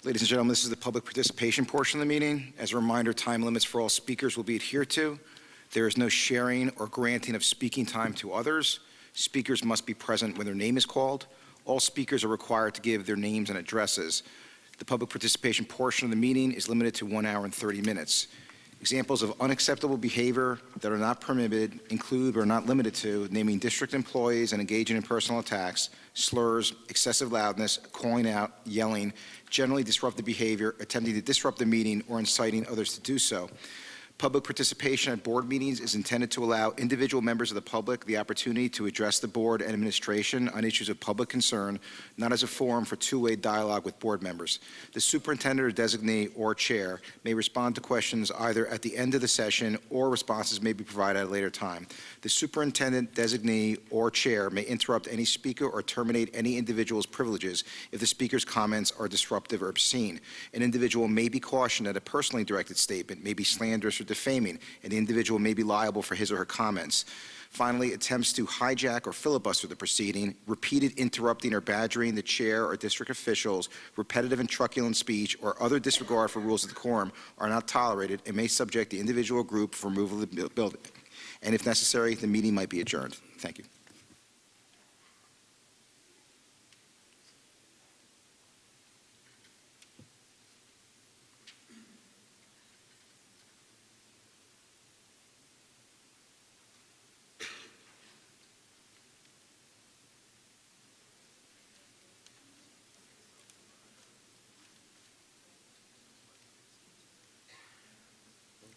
Ladies and gentlemen, this is the public participation portion of the meeting. As a reminder, time limits for all speakers will be adhered to. There is no sharing or granting of speaking time to others. Speakers must be present when their name is called. All speakers are required to give their names and addresses. The public participation portion of the meeting is limited to 1 hour and 30 minutes. Examples of unacceptable behavior that are not permitted include but are not limited to naming district employees and engaging in personal attacks, slurs, excessive loudness, calling out, yelling, generally disruptive behavior, attempting to disrupt the meeting, or inciting others to do so. Public participation at board meetings is intended to allow individual members of the public the opportunity to address the board and administration on issues of public concern, not as a forum for two-way dialogue with board members. The superintendent or designee or chair may respond to questions either at the end of the session or responses may be provided at a later time. The superintendent, designee, or chair may interrupt any speaker or terminate any individual's privileges if the speaker's comments are disruptive or obscene. An individual may be cautioned that a personally directed statement may be slanderous or defaming, and the individual may be liable for his or her comments. Finally, attempts to hijack or filibuster the proceeding, repeated interrupting or badgering the chair or district officials, repetitive and truculent speech, or other disregard for rules of decorum are not tolerated and may subject the individual group for removal of the building. And if necessary, the meeting might be adjourned. Thank you.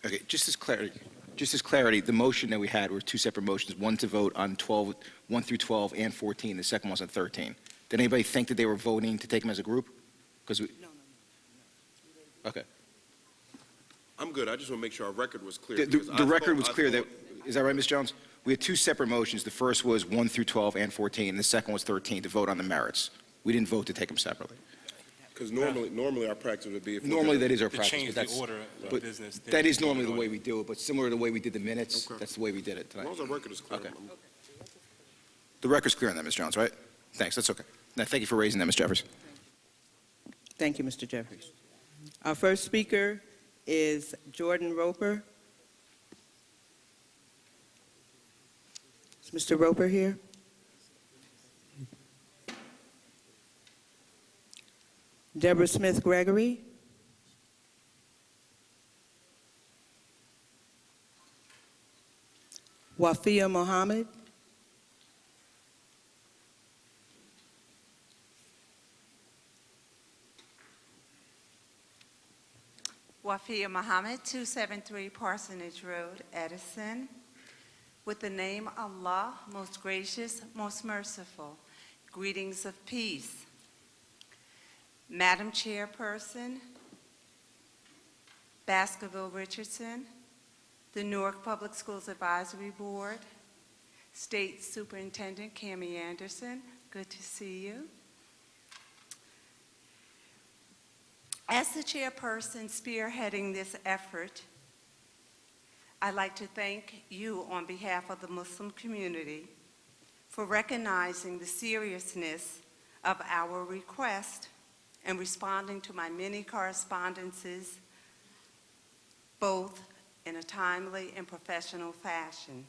Okay, just as clarity, the motion that we had were two separate motions, one to vote on 1 through 12 and 14, the second was on 13. Did anybody think that they were voting to take them as a group? No. Okay. I'm good. I just want to make sure our record was clear. The record was clear. Is that right, Ms. Jones? We had two separate motions. The first was 1 through 12 and 14, and the second was 13 to vote on the merits. We didn't vote to take them separately. Because normally our practice would be if normally that is our practice. Change the order of business. That is normally the way we do it, but similar to the way we did the minutes, that's the way we did it tonight. As long as our record is clear. Okay. The record's clear on that, Ms. Jones, right? Thanks, that's okay. Now, thank you for raising that, Ms. Jeffers. Thank you, Mr. Jeffers. Our first speaker is Jordan Roper. Is Mr. Roper here? Deborah Smith Gregory. Wafia Mohammed. Wafia Mohammed, 273 Parsonage Road, Edison. With the name Allah, most gracious, most merciful, greetings of peace. Madam Chairperson, Baskerville Richardson, the Newark Public Schools Advisory Board, State Superintendent Cammie Anderson, good to see you. As the chairperson spearheading this effort, I'd like to thank you on behalf of the Muslim community for recognizing the seriousness of our request and responding to my many correspondences, both in a timely and professional fashion.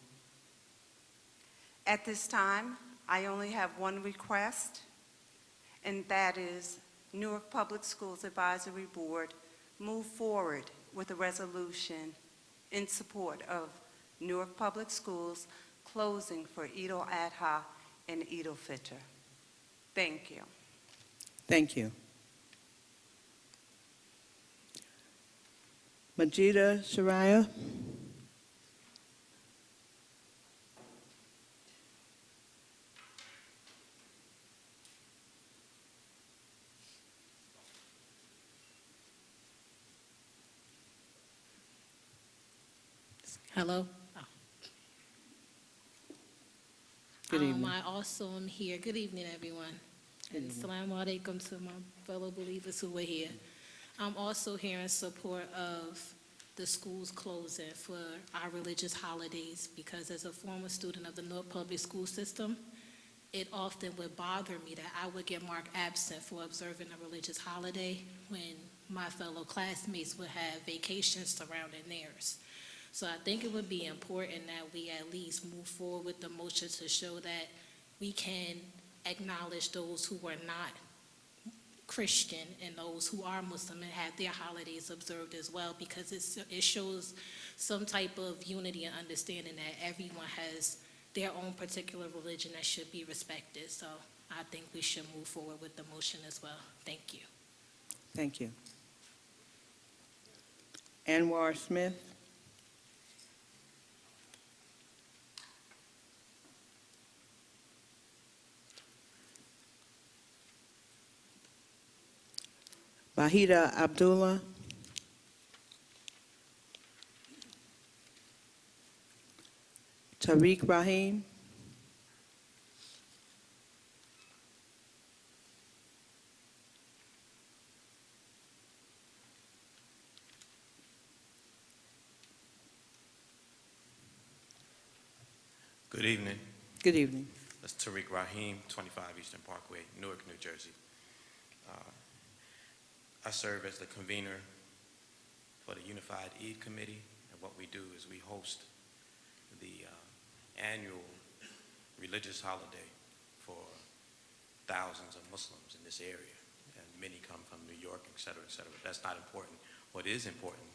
At this time, I only have one request, and that is Newark Public Schools Advisory Board move forward with a resolution in support of Newark Public Schools closing for Eid al-Adha and Eid al-Fitr. Thank you. Thank you. Majida Shariah. Hello. Good evening. I also am here. Good evening, everyone. And Assalamu alaikum to my fellow believers who are here. I'm also here in support of the schools closing for our religious holidays because as a former student of the Newark Public School System, it often would bother me that I would get marked absent for observing a religious holiday when my fellow classmates would have vacations surrounding theirs. So I think it would be important that we at least move forward with the motion to show that we can acknowledge those who are not Christian and those who are Muslim and have their holidays observed as well, because it shows some type of unity and understanding that everyone has their own particular religion that should be respected. So I think we should move forward with the motion as well. Thank you. Thank you. Anwar Smith. Bahida Abdullah. Tariq Rahim. Good evening. Good evening. That's Tariq Rahim, 25 Eastern Parkway, Newark, New Jersey. I serve as the convener for the Unified Eid Committee, and what we do is we host the annual religious holiday for thousands of Muslims in this area, and many come from New York, et cetera, et cetera. That's not important. What is important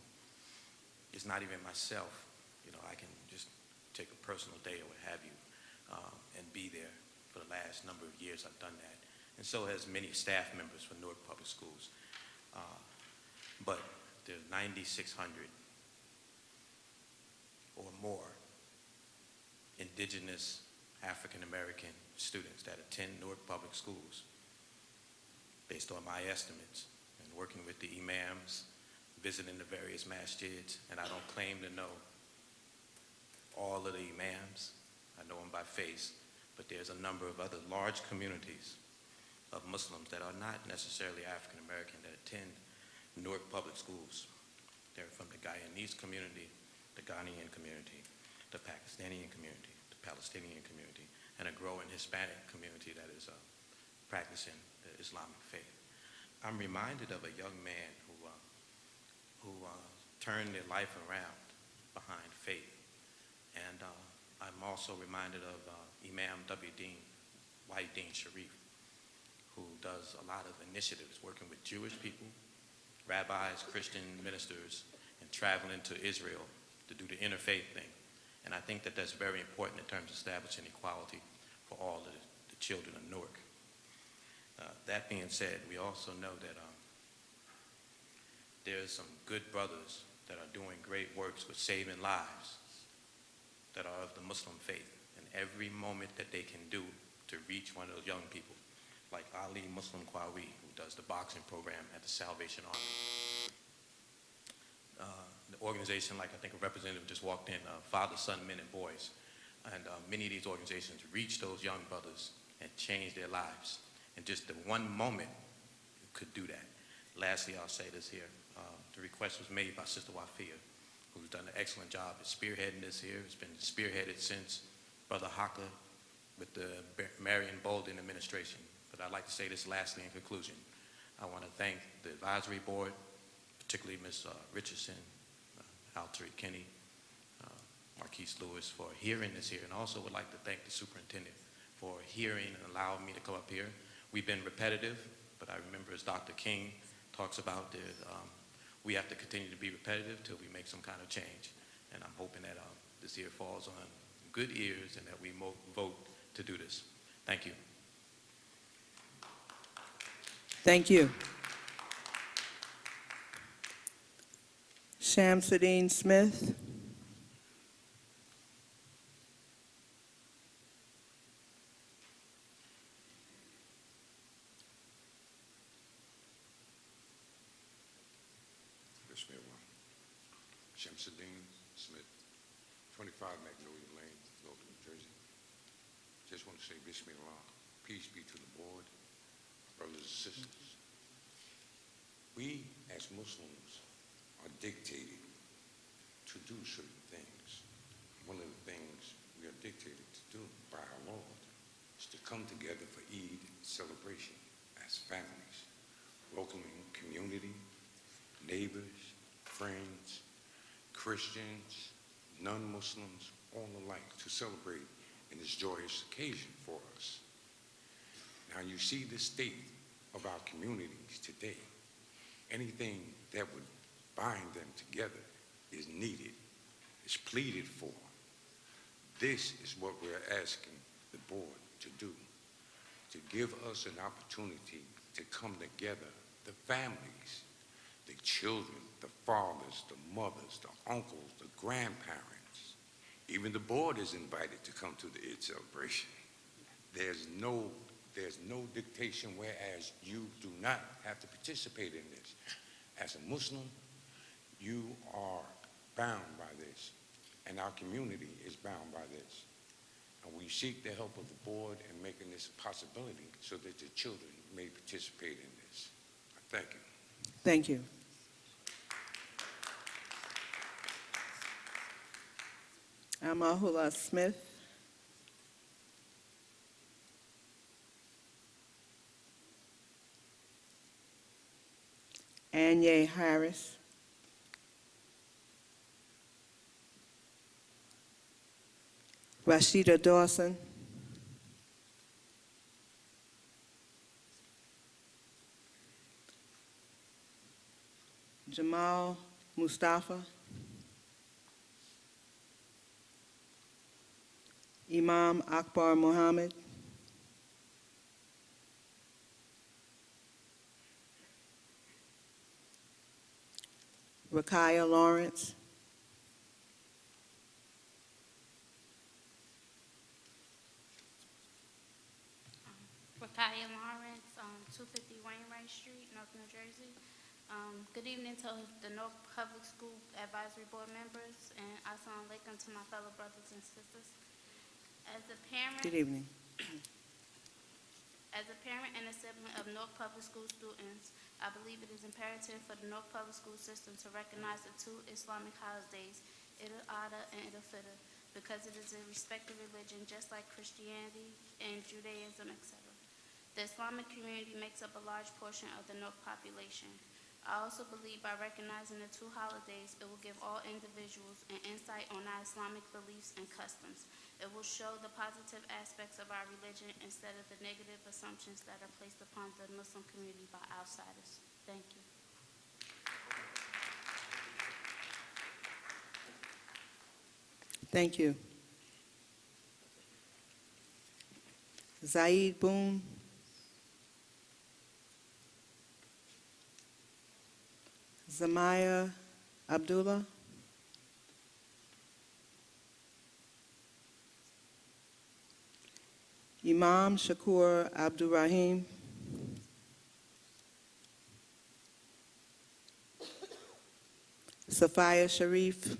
is not even myself. You know, I can just take a personal day or what have you, and be there. For the last number of years, I've done that. And so has many staff members for Newark Public Schools. But there are 9,600 or more indigenous African-American students that attend Newark Public Schools, based on my estimates, and working with the imams, visiting the various masjids, and I don't claim to know all of the imams. I know them by face, but there's a number of other large communities of Muslims that are not necessarily African American that attend Newark Public Schools. They're from the Guyanese community, the Ghanaian community, the Pakistani community, the Palestinian community, and a growing Hispanic community that is practicing the Islamic faith. I'm reminded of a young man who turned their life around behind faith. And I'm also reminded of Imam White Dean Sharif, who does a lot of initiatives working with Jewish people, rabbis, Christian ministers, and traveling to Israel to do the interfaith thing. And I think that that's very important in terms of establishing equality for all of the children of Newark. That being said, we also know that there's some good brothers that are doing great works with saving lives that are of the Muslim faith, and every moment that they can do to reach one of those young people, like Ali Muslim Kwawi, who does the boxing program at the Salvation Army. The organization, like I think a representative just walked in, Father, Son, Men, and Boys, and many of these organizations reach those young brothers and change their lives. And just the one moment could do that. Lastly, I'll say this here. The request was made by Sister Wafia, who's done an excellent job at spearheading this here. It's been spearheaded since Brother Haka with the Marion Bolden administration. But I'd like to say this lastly in conclusion. I want to thank the advisory board, particularly Ms. Richardson, Tariq Kenny, Marquise Lewis for hearing this here, and also would like to thank the superintendent for hearing and allowing me to come up here. We've been repetitive, but I remember as Dr. King talks about we have to continue to be repetitive till we make some kind of change. And I'm hoping that this here falls on good ears and that we vote to do this. Thank you. Thank you. Shamsuddin Smith. Bismillah. Shamsuddin Smith, 25 Magnolia Lane, Newark, New Jersey. Just want to say Bismillah. Peace be to the board, brothers and sisters. We as Muslims are dictated to do certain things. One of the things we are dictated to do by our Lord is to come together for Eid celebration as families, welcoming community, neighbors, friends, Christians, non-Muslims, all alike to celebrate in this joyous occasion for us. Now you see the state of our communities today. Anything that would bind them together is needed, is pleaded for. This is what we're asking the board to do, to give us an opportunity to come together, the families, the children, the fathers, the mothers, the uncles, the grandparents. Even the board is invited to come to the Eid celebration. There's no dictation, whereas you do not have to participate in this. As a Muslim, you are bound by this, and our community is bound by this. And we seek the help of the board in making this a possibility so that the children may participate in this. Thank you. Thank you. Amahula Smith. Anye Harris. Rashida Dawson. Jamal Mustafa. Imam Akbar Muhammad. Rakaya Lawrence. Rakaya Lawrence, 250 Wainwright Street, Newark, New Jersey. Good evening to the Newark Public School Advisory Board members, and assalamu alaikum to my fellow brothers and sisters. As a parent, Good evening. As a parent and a sibling of Newark Public School students, I believe it is imperative for the Newark Public School system to recognize the two Islamic holidays, Eid al-Adha and Eid al-Fitr, because it is a respected religion just like Christianity and Judaism, etc. The Islamic community makes up a large portion of the Newark population. I also believe by recognizing the two holidays, it will give all individuals an insight on our Islamic beliefs and customs. It will show the positive aspects of our religion instead of the negative assumptions that are placed upon the Muslim community by outsiders. Thank you. Thank you. Zaid Boone. Zamaya Abdullah. Imam Shakur Abdurrahim. Safia Sharif.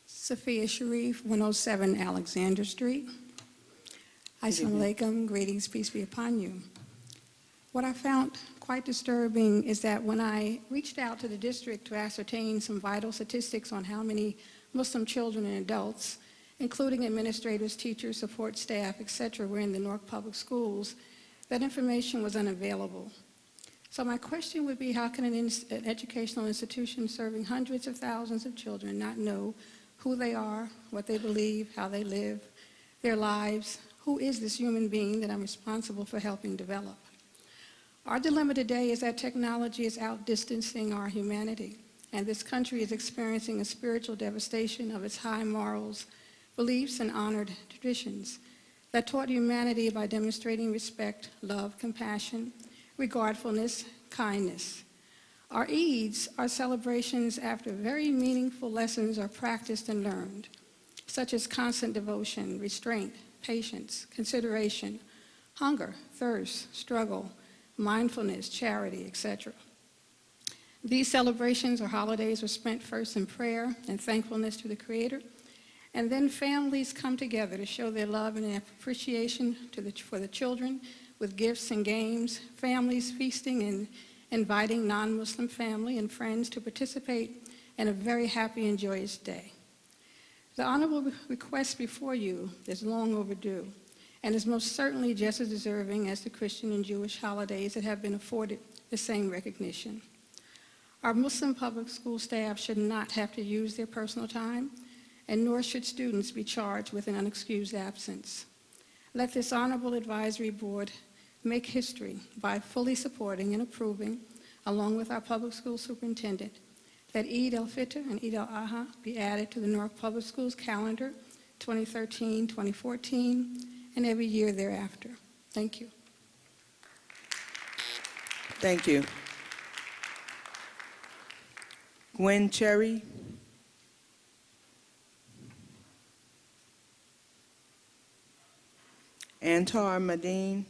Sophia Sharif, 107 Alexander Street. Assalamu alaikum, greetings, peace be upon you. What I found quite disturbing is that when I reached out to the district to ascertain some vital statistics on how many Muslim children and adults, including administrators, teachers, support staff, etc., were in the Newark Public Schools, that information was unavailable. So my question would be, how can an educational institution serving hundreds of thousands of children not know who they are, what they believe, how they live, their lives? Who is this human being that I'm responsible for helping develop? Our dilemma today is that technology is outdistancing our humanity, and this country is experiencing a spiritual devastation of its high morals, beliefs, and honored traditions that taught humanity by demonstrating respect, love, compassion, regardfulness, kindness. Our Eids are celebrations after very meaningful lessons are practiced and learned, such as constant devotion, restraint, patience, consideration, hunger, thirst, struggle, mindfulness, charity, etc. These celebrations or holidays are spent first in prayer and thankfulness to the Creator, And then families come together to show their love and appreciation for the children with gifts and games, families feasting and inviting non-Muslim family and friends to participate in a very happy and joyous day. The honorable request before you is long overdue and is most certainly just as deserving as the Christian and Jewish holidays that have been afforded the same recognition. Our Muslim public school staff should not have to use their personal time, and nor should students be charged with an unexcused absence. Let this honorable advisory board make history by fully supporting and approving, along with our public school superintendent, that Eid al-Fitr and Eid al-Adha be added to the Newark Public Schools calendar 2013, 2014, and every year thereafter. Thank you. Thank you. Gwen Cherry. Antar Mateen.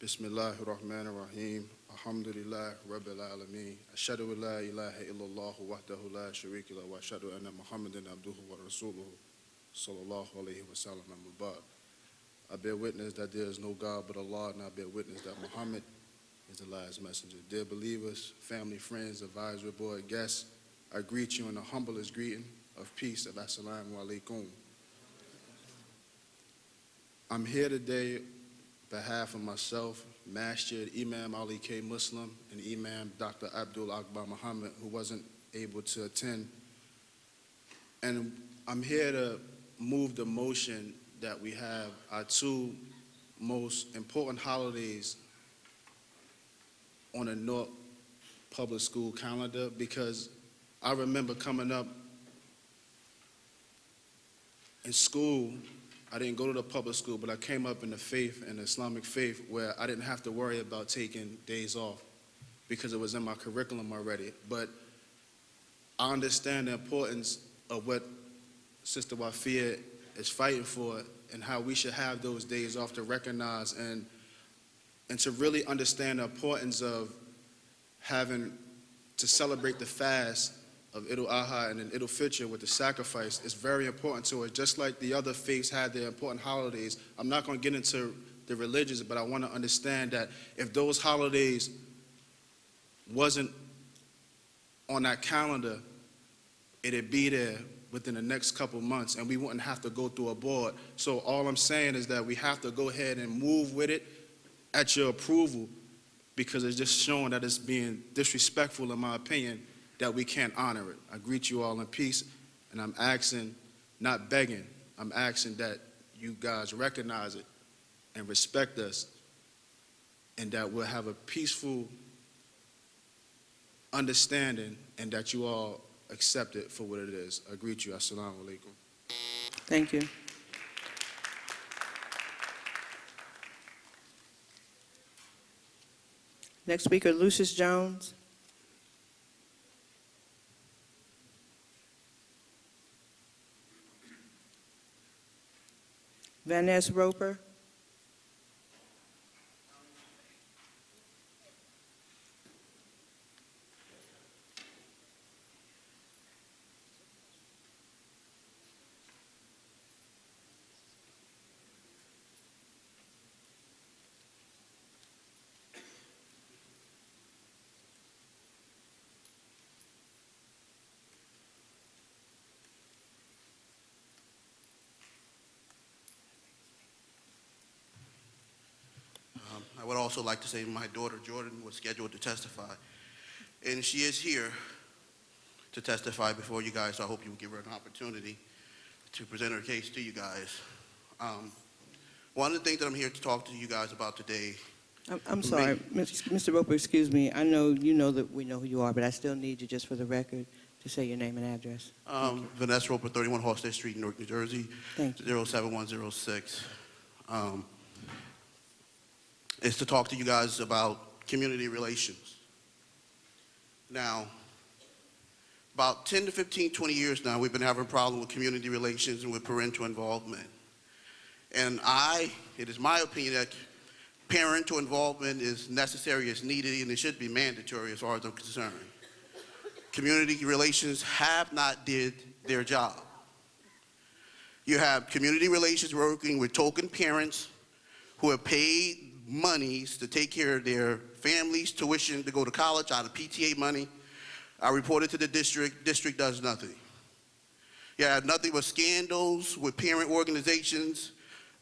Bismillahir Rahmanir Rahim. Alhamdulillah Rabbil Alameen. Ashhadu an la ilaha illallah wahdahu la sharika lahu wa ashhadu anna Muhammadan abduhu wa rasuluhu sallallahu alayhi wa sallam amma ba'd. I bear witness that there is no God but Allah, and I bear witness that Muhammad is the last messenger. Dear believers, family, friends, advisory board, guests, I greet you in the humblest greeting of peace of Assalamu alaikum. I'm here today on behalf of myself, Masjid Imam Ali K. Muslim, and Imam Dr. Abdul Akbar Muhammad, who wasn't able to attend. And I'm here to move the motion that we have our two most important holidays on a Newark public school calendar, because I remember coming up in school. I didn't go to the public school, but I came up in the faith, in the Islamic faith, where I didn't have to worry about taking days off because it was in my curriculum already. But I understand the importance of what Sister Wafia is fighting for and how we should have those days off to recognize and to really understand the importance of having to celebrate the fast of Eid al-Adha and then Eid al-Fitr with the sacrifice is very important to us. Just like the other faiths had their important holidays, I'm not going to get into the religions, but I want to understand that if those holidays wasn't on that calendar, it'd be there within the next couple months, and we wouldn't have to go through a board. So all I'm saying is that we have to go ahead and move with it at your approval, because it's just showing that it's being disrespectful, in my opinion, that we can't honor it. I greet you all in peace, and I'm asking, not begging, I'm asking that you guys recognize it and respect us, and that we'll have a peaceful understanding, and that you all accept it for what it is. I greet you. Assalamu alaikum. Thank you. Next speaker, Lucius Jones. Vanessa Roper. I would also like to say my daughter, Jordan, was scheduled to testify, and she is here to testify before you guys, so I hope you will give her an opportunity to present her case to you guys. One of the things that I'm here to talk to you guys about today. I'm sorry, Mr. Roper, excuse me. I know you know that we know who you are, but I still need you, just for the record, to say your name and address. Vanessa Roper, 31 Halsted Street, Newark, New Jersey, Thank you. 07106. Is to talk to you guys about community relations. Now, about 10 to 15, 20 years now, we've been having a problem with community relations and with parental involvement. And it is my opinion that parental involvement is necessary, is needed, and it should be mandatory as far as I'm concerned. Community relations have not did their job. You have community relations working with token parents who have paid monies to take care of their families' tuition to go to college out of PTA money. I reported to the district. District does nothing. You have nothing but scandals with parent organizations.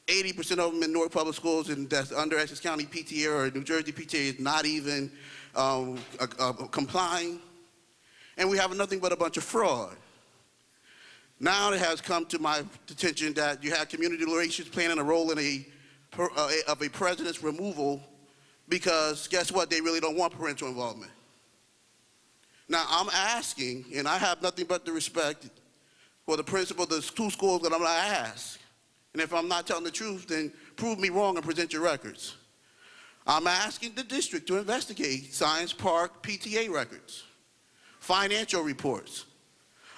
80% of them in Newark Public Schools and that's under Essex County PTA or New Jersey PTA is not even complying. And we have nothing but a bunch of fraud. Now it has come to my attention that you have community relations playing a role in of a president's removal because guess what? They really don't want parental involvement. Now I'm asking, and I have nothing but the respect for the principal of the two schools that I'm going to ask. And if I'm not telling the truth, then prove me wrong and present your records. I'm asking the district to investigate Science Park PTA records, financial reports.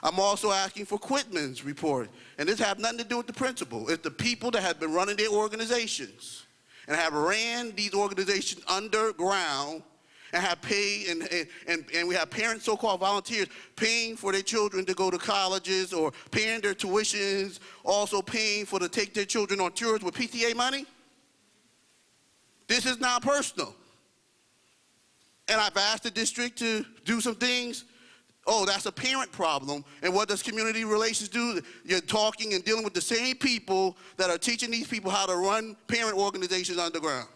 I'm also asking for Quitman's report. And this has nothing to do with the principal. It's the people that have been running their organizations and have ran these organizations underground and have paid, and we have parents, so-called volunteers, paying for their children to go to colleges or paying their tuitions, also paying to take their children on tours with PTA money. This is not personal. And I've asked the district to do some things. Oh, that's a parent problem. And what does community relations do? You're talking and dealing with the same people that are teaching these people how to run parent organizations underground.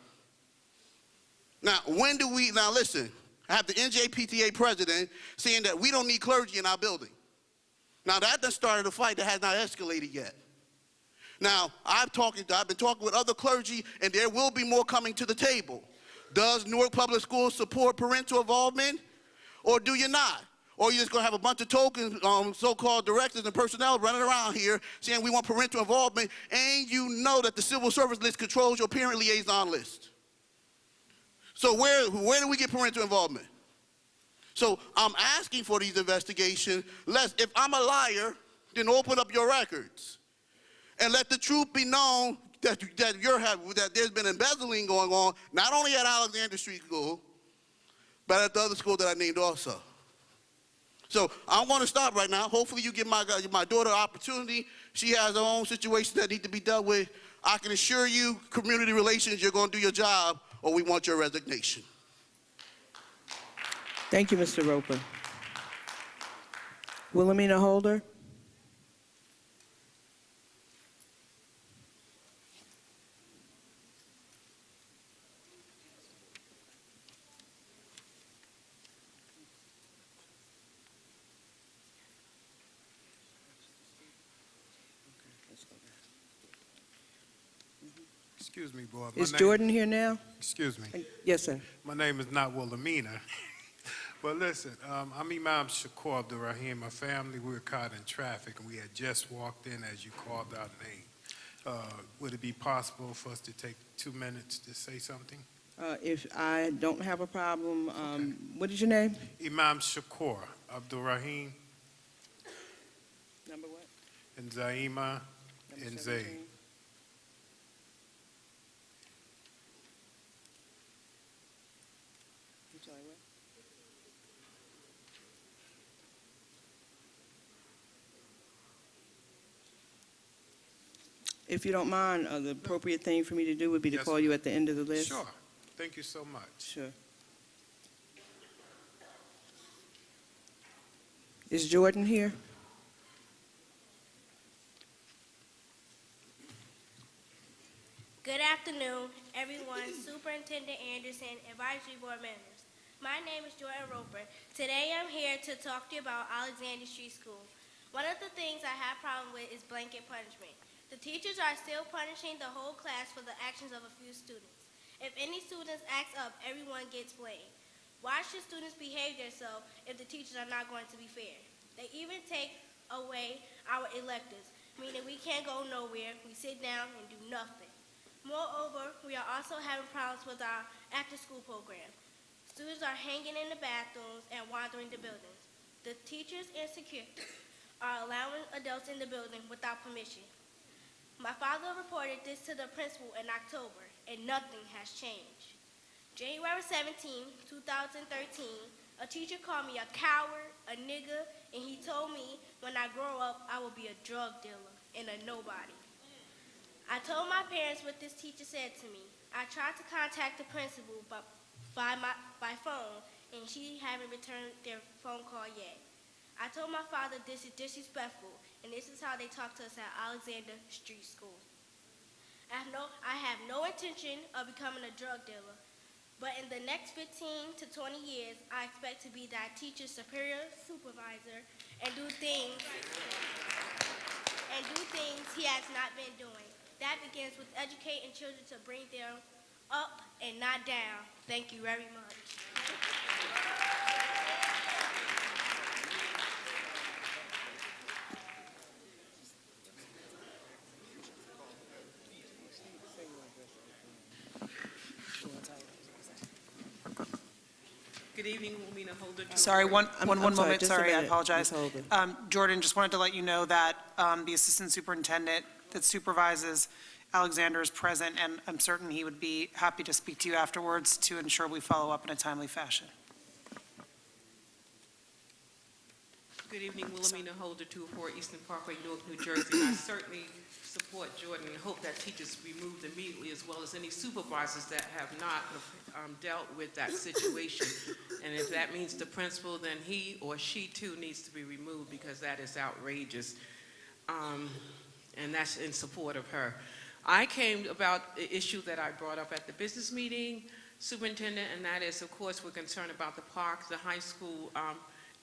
Now, now listen, I have the NJPTA president saying that we don't need clergy in our building. Now that done started a fight that has not escalated yet. Now, I've been talking with other clergy and there will be more coming to the table. Does Newark Public Schools support parental involvement or do you not? Or you're just gonna have a bunch of token so-called directors and personnel running around here saying we want parental involvement and you know that the civil service list controls your parent liaison list. So where do we get parental involvement? So I'm asking for these investigations. If I'm a liar, then open up your records and let the truth be known that there's been embezzling going on, not only at Alexander Street School, but at the other school that I named also. So I'm going to stop right now. Hopefully you give my daughter an opportunity. She has her own situations that need to be dealt with. I can assure you, community relations, you're going to do your job, or we want your resignation. Thank you, Mr. Roper. Wilhelmina Holder. Excuse me, board. Is Jordan here now? Excuse me. Yes, sir. My name is not Wilhelmina. But listen, I'm Imam Shakur Abdurrahim. My family, we were caught in traffic, and we had just walked in as you called our name. Would it be possible for us to take 2 minutes to say something? If I don't have a problem, what is your name? Imam Shakur Abdurrahim Number what? and Zaima and Zayd. If you don't mind, the appropriate thing for me to do would be to Yes, call you at the end of the list. Sure. Thank you so much. Sure. Is Jordan here? Good afternoon, everyone. Superintendent Anderson, advisory board members. My name is Jordan Roper. Today I'm here to talk to you about Alexander Street School. One of the things I have a problem with is blanket punishment. The teachers are still punishing the whole class for the actions of a few students. If any students act up, everyone gets blamed. Why should students behave themselves if the teachers are not going to be fair? They even take away our electives, meaning we can't go nowhere, we sit down and do nothing. Moreover, we are also having problems with our after-school program. Students are hanging in the bathrooms and wandering the buildings. The teachers and security are allowing adults in the building without permission. My father reported this to the principal in October, and nothing has changed. January 17, 2013, a teacher called me a coward, a nigger, and he told me when I grow up, I will be a drug dealer and a nobody. I told my parents what this teacher said to me. I tried to contact the principal by phone, and she haven't returned their phone call yet. I told my father this is disrespectful, and this is how they talk to us at Alexander Street School. I have no intention of becoming a drug dealer, but in the next 15 to 20 years, I expect to be that teacher's superior supervisor and do things he has not been doing. That begins with educating children to bring them up and not down. Thank you very much. Good evening, Wilmina Holder. Sorry, one moment, moment, just a sorry, I minute, apologize. Ms. Holder. Jordan, just wanted to let you know that the assistant superintendent that supervises Alexander is present, and I'm certain he would be happy to speak to you afterwards to ensure we follow up in a timely fashion. Good evening, Wilhelmina Holder, 204 Eastern Parkway, Newark, New Jersey. I certainly support Jordan and hope that teachers be removed immediately, as well as any supervisors that have not dealt with that situation. And if that means the principal, then he or she too needs to be removed, because that is outrageous. And that's in support of her. I came about the issue that I brought up at the business meeting, superintendent, and that is, of course, we're concerned about the park, the high school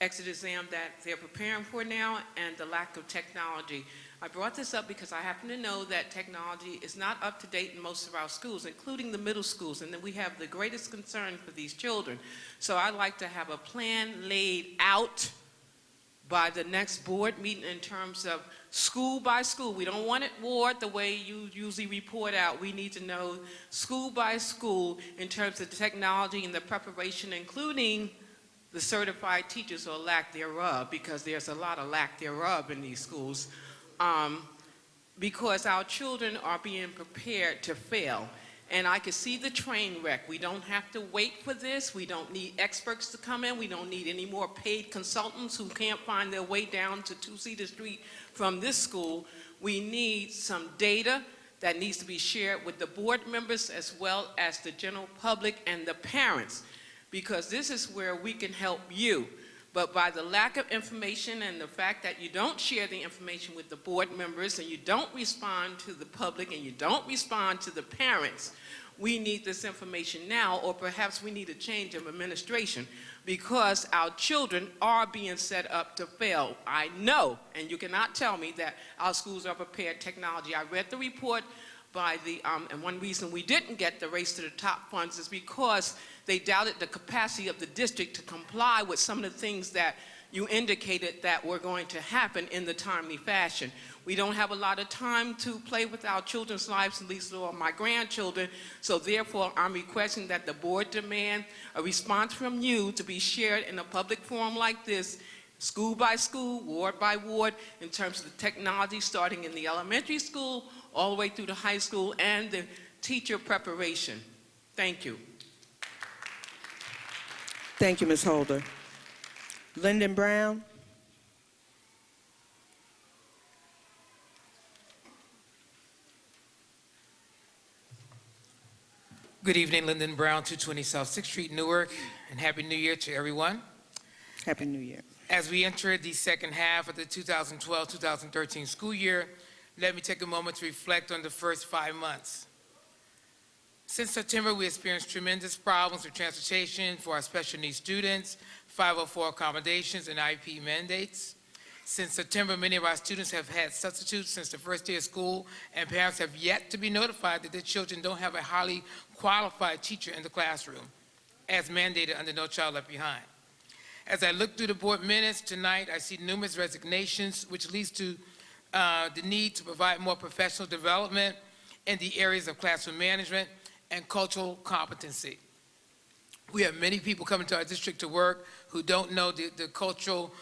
exit exam that they're preparing for now, and the lack of technology. I brought this up because I happen to know that technology is not up to date in most of our schools, including the middle schools, and that we have the greatest concern for these children. So I'd like to have a plan laid out by the next board meeting in terms of school by school. We don't want it ward the way you usually report out. We need to know school by school in terms of the technology and the preparation, including the certified teachers or lack thereof, because there's a lot of lack thereof in these schools, because our children are being prepared to fail. And I can see the train wreck. We don't have to wait for this. We don't need experts to come in. We don't need any more paid consultants who can't find their way down to 2 Cedar Street from this school. We need some data that needs to be shared with the board members as well as the general public and the parents, because this is where we can help you. But by the lack of information and the fact that you don't share the information with the board members, and you don't respond to the public, and you don't respond to the parents, we need this information now, or perhaps we need a change of administration, because our children are being set up to fail. I know, and you cannot tell me that our schools are prepared technology. I read the report by the, and one reason we didn't get the Race to the Top funds is because they doubted the capacity of the district to comply with some of the things that you indicated that were going to happen in the timely fashion. We don't have a lot of time to play with our children's lives, at least all my grandchildren, so therefore I'm requesting that the board demand a response from you to be shared in a public forum like this, school by school, ward by ward, in terms of the technology starting in the elementary school all the way through the high school and the teacher preparation. Thank you. Thank you, Ms. Holder. Lyndon Brown. Good evening, Lyndon Brown, 220 South 6th Street, Newark, and Happy New Year to everyone. Happy New Year. As we enter the second half of the 2012-2013 school year, let me take a moment to reflect on the first 5 months. Since September, we experienced tremendous problems with transportation for our special needs students, 504 accommodations, and IEP mandates. Since September, many of our students have had substitutes since the first day of school, and parents have yet to be notified that their children don't have a highly qualified teacher in the classroom, as mandated under No Child Left Behind. As I look through the board minutes tonight, I see numerous resignations, which leads to the need to provide more professional development in the areas of classroom management and cultural competency. We have many people coming to our district to work who don't know the cultural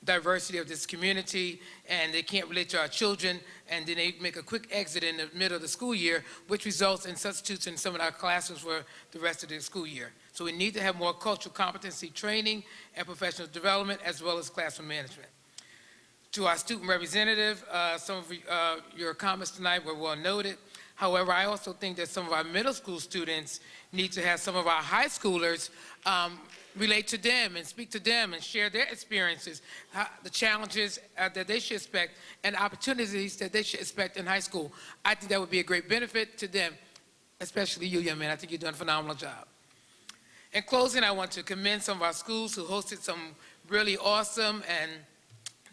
diversity of this community, and they can't relate to our children, and then they make a quick exit in the middle of the school year, which results in substitutes in some of our classrooms for the rest of the school year. So we need to have more cultural competency training and professional development, as well as classroom management. To our student representative, some of your comments tonight were well noted. However, I also think that some of our middle school students need to have some of our high schoolers relate to them and speak to them and share their experiences, the challenges that they should expect, and opportunities that they should expect in high school. I think that would be a great benefit to them, especially you, young man. I think you've done a phenomenal job. In closing, I want to commend some of our schools who hosted some really awesome and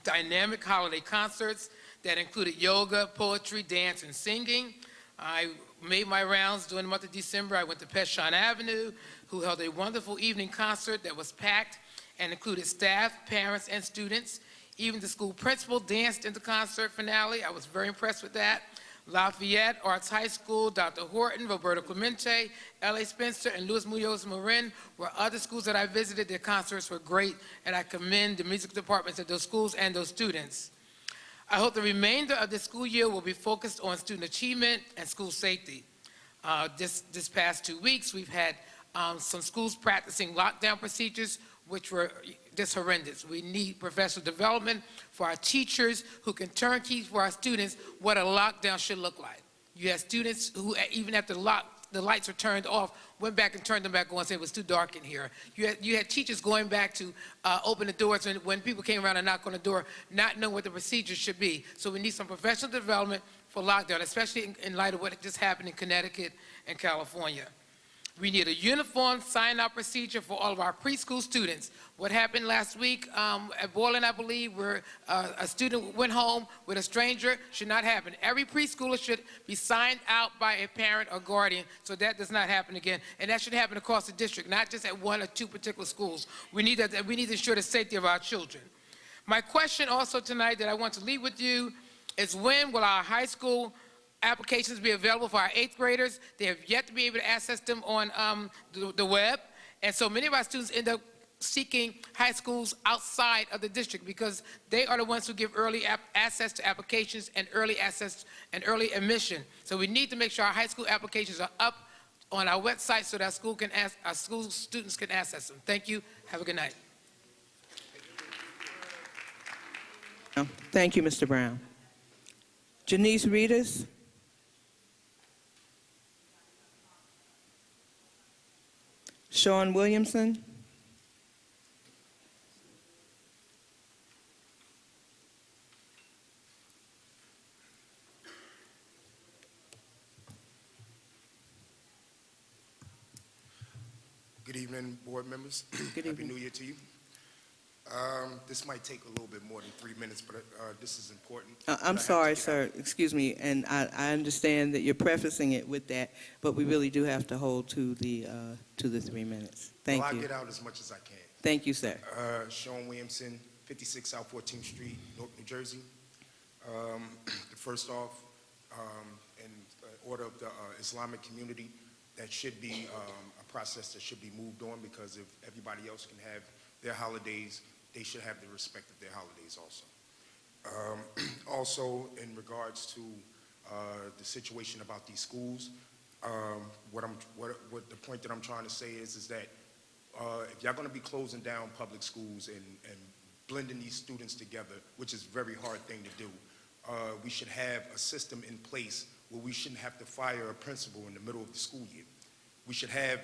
dynamic holiday concerts that included yoga, poetry, dance, and singing. I made my rounds during the month of December. I went to Peshon Avenue, who held a wonderful evening concert that was packed and included staff, parents, and students. Even the school principal danced in the concert finale. I was very impressed with that. Lafayette Arts High School, Dr. Horton, Roberto Clemente, L.A. Spencer, and Luis Munoz Marin were other schools that I visited. Their concerts were great, and I commend the music departments at those schools and those students. I hope the remainder of the school year will be focused on student achievement and school safety. This past 2 weeks, we've had some schools practicing lockdown procedures, which were just horrendous. We need professional development for our teachers who can turn keys for our students what a lockdown should look like. You have students who, even after the lights were turned off, went back and turned them back on and said it was too dark in here. You had teachers going back to open the doors when people came around and knocked on the door, not knowing what the procedures should be. So we need some professional development for lockdown, especially in light of what just happened in Connecticut and California. We need a uniform sign-out procedure for all of our preschool students. What happened last week at Boylan, I believe, where a student went home with a stranger, should not happen. Every preschooler should be signed out by a parent or guardian, so that does not happen again. And that should happen across the district, not just at one or two particular schools. We need to ensure the safety of our children. My question also tonight that I want to leave with you is, when will our high school applications be available for our 8th graders? They have yet to be able to access them on the web. And so many of our students end up seeking high schools outside of the district because they are the ones who give early access to applications and early access and early admission. So we need to make sure our high school applications are up on our website so that our school students can access them. Thank you. Have a good night. Thank you, Mr. Brown. Janice Reedus. Sean Williamson. Good evening, board members. Good Happy evening. New Year to you. This might take a little bit more than 3 minutes, but this is important. I'm sorry, sir. Excuse me, and I understand that you're prefacing it with that, but we really do have to hold to the 3 minutes. Thank Well, you. I'll get out as much as I can. Thank you, sir. Sean Williamson, 56 South 14th Street, Newark, New Jersey. First off, in order of the Islamic community, that should be a process that should be moved on, because if everybody else can have their holidays, they should have the respect of their holidays also. Also, in regards to the situation about these schools, what the point that I'm trying to say is that if y'all going to be closing down public schools and blending these students together, which is a very hard thing to do, we should have a system in place where we shouldn't have to fire a principal in the middle of the school year. We should have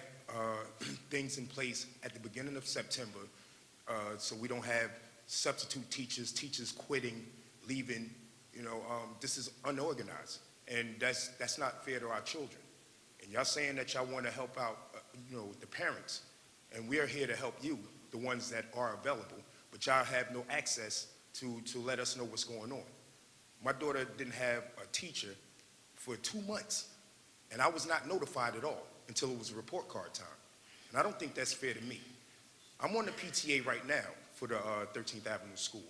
things in place at the beginning of September, so we don't have substitute teachers quitting, leaving. This is unorganized, and that's not fair to our children. And y'all saying that y'all want to help out, the parents, and we are here to help you, the ones that are available, but y'all have no access to let us know what's going on. My daughter didn't have a teacher for 2 months, and I was not notified at all until it was report card time. And I don't think that's fair to me. I'm on the PTA right now for the 13th Avenue School,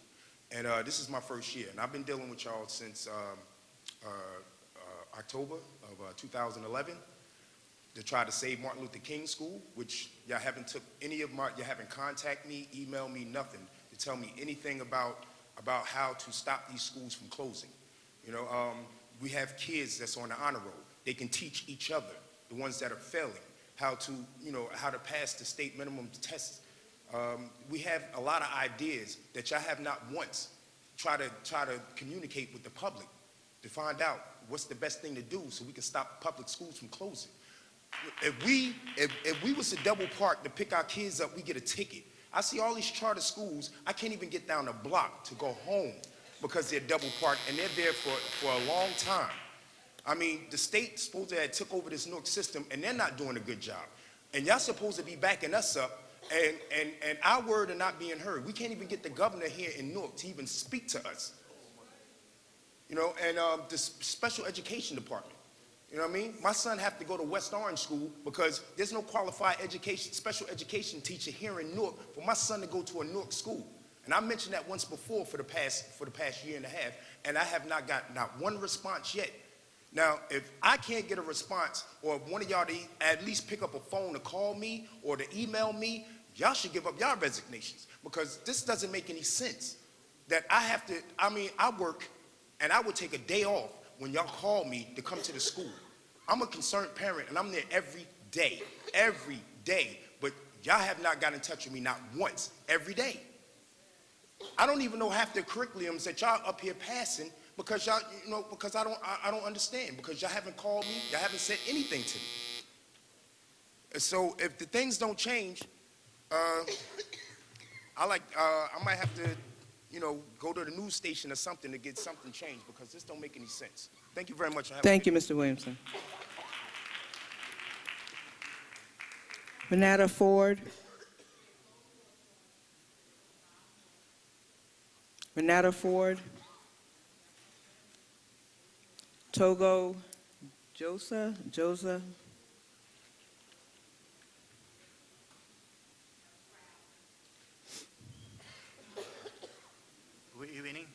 and this is my first year, and I've been dealing with y'all since October of 2011 to try to save Martin Luther King School, which y'all haven't took any of you haven't contacted me, emailed me, nothing, to tell me anything about how to stop these schools from closing. You know, we have kids that's on the honor roll. They can teach each other, the ones that are failing, how to, you know, how to pass the state minimum tests. We have a lot of ideas that y'all have not once try to communicate with the public to find out what's the best thing to do so we can stop public schools from closing. If we was to double park to pick our kids up, we get a ticket. I see all these charter schools, I can't even get down the block to go home because they're double parked and they're there for a long time. I mean, the state supposed to have took over this Newark system and they're not doing a good job. And y'all supposed to be backing us up and our word are not being heard. We can't even get the governor here in Newark to even speak to us. You know, and the special education department. You know what I mean? My son have to go to West Orange School because there's no qualified special education teacher here in Newark for my son to go to a Newark school. And I mentioned that once before for the past year and a half, and I have not got not one response yet. Now, if I can't get a response, or if one of y'all to at least pick up a phone to call me or to email me, y'all should give up y'all resignations because this doesn't make any sense. That I have to, I mean, I work and I would take a day off when y'all call me to come to the school. I'm a concerned parent and I'm there every day, but y'all have not got in touch with me not once, every day. I don't even know half the curriculums that y'all up here passing because y'all, you know, because I don't understand, because y'all haven't called me, y'all haven't said anything to me. And so if the things don't change, I might have to, you know, go to the news station or something to get something changed because this don't make any sense. Thank you very much. Thank you, Mr. Williamson. Renata Ford. Renata Ford. Togo Josa. Good evening.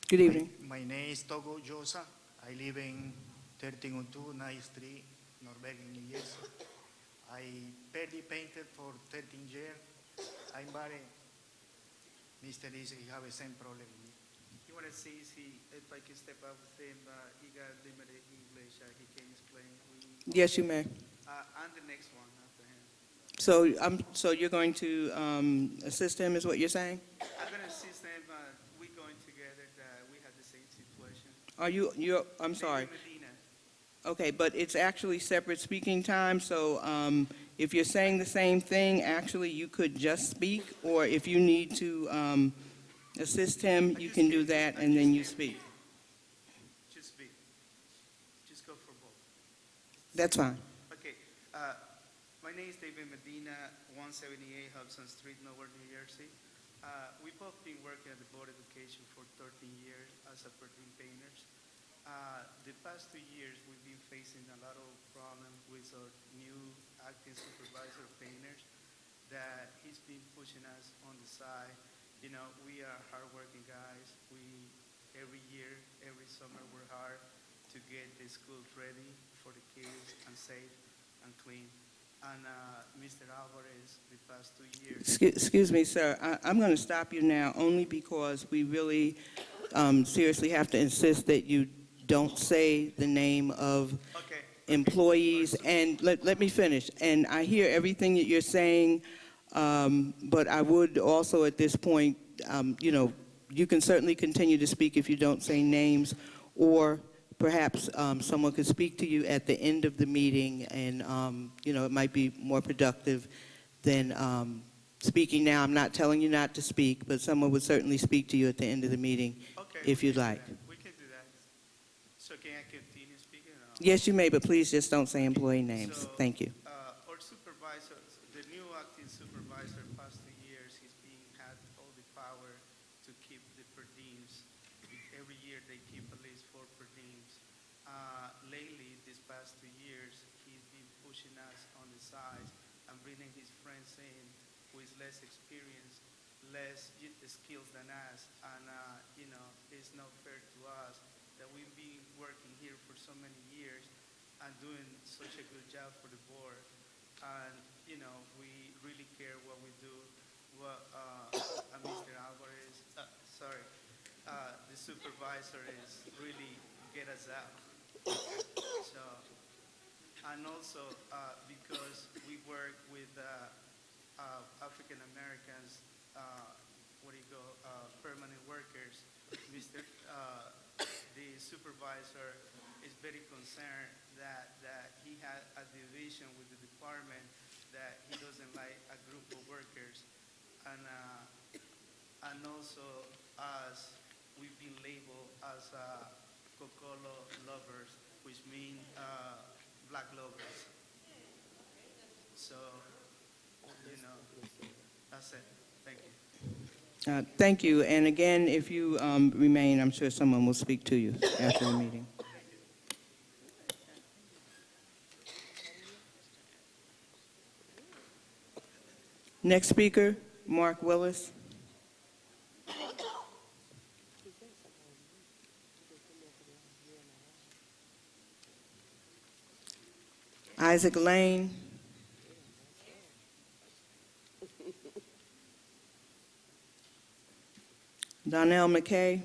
Good evening. My name is Togo Josa. I live in 1302 9th Street, Norway, New Jersey. I barely painted for 13 years. I'm married. Mr. Lisa, he have the same problem with me. You want to see if I can step up with him? He got limited English. He can explain. Yes, you may. I'm the next one after him. So you're going to assist him, is what you're saying? I'm going to assist him. We're going together. We have the same situation. I'm sorry. Medina. Okay, but it's actually separate speaking time, so if you're saying the same thing, actually you could just speak, or if you need to assist him, you can do that and then you speak. Just speak. Just go for both. That's fine. Okay. My name is David Medina, 178 Hudson Street, Newark, New Jersey. We've both been working at the Board of Education for 13 years as a per diem painters. The past 2 years, we've been facing a lot of problems with our new acting supervisor painters that he's been pushing us on the side. You know, we are hardworking guys. Every year, every summer, we're hard to get the schools ready for the kids and safe and clean. And Mr. Alvarez, the past 2 years. Excuse me, sir. I'm going to stop you now only because we really seriously have to insist that you don't say the name of employees. And let me finish. And I hear everything that you're saying, but I would also at this point, you know, you can certainly continue to speak if you don't say names, or perhaps someone could speak to you at the end of the meeting, and you know, it might be more productive than speaking now. I'm not telling you not to speak, but someone would certainly speak to you at the end of the meeting if you'd like. We can do that. So can I continue speaking? Yes, you may, but please just don't say employee names. Thank you. Our supervisor, the new acting supervisor, past 2 years, had all the power to keep the per diems. Every year they keep at least 4 per diems. Lately, these past 2 years, he's been pushing us on the sides and bringing his friends in with less experience, less skills than us, and you know, it's not fair to us that we've been working here for so many years and doing such a good job for the board. And, you know, we really care what we do. what Mr. Alvarez, the supervisor is really get us out. So, and also because we work with African Americans, permanent workers, the supervisor is very concerned that he had a division with the department, that he doesn't like a group of workers, and also as we've been labeled as Cocolo lovers, which mean black lovers. So, that's it. Thank you. Thank you. And again, if you remain, I'm sure someone will speak to you after the meeting. Next speaker, Mark Willis. Isaac Lane. Donnell McKay.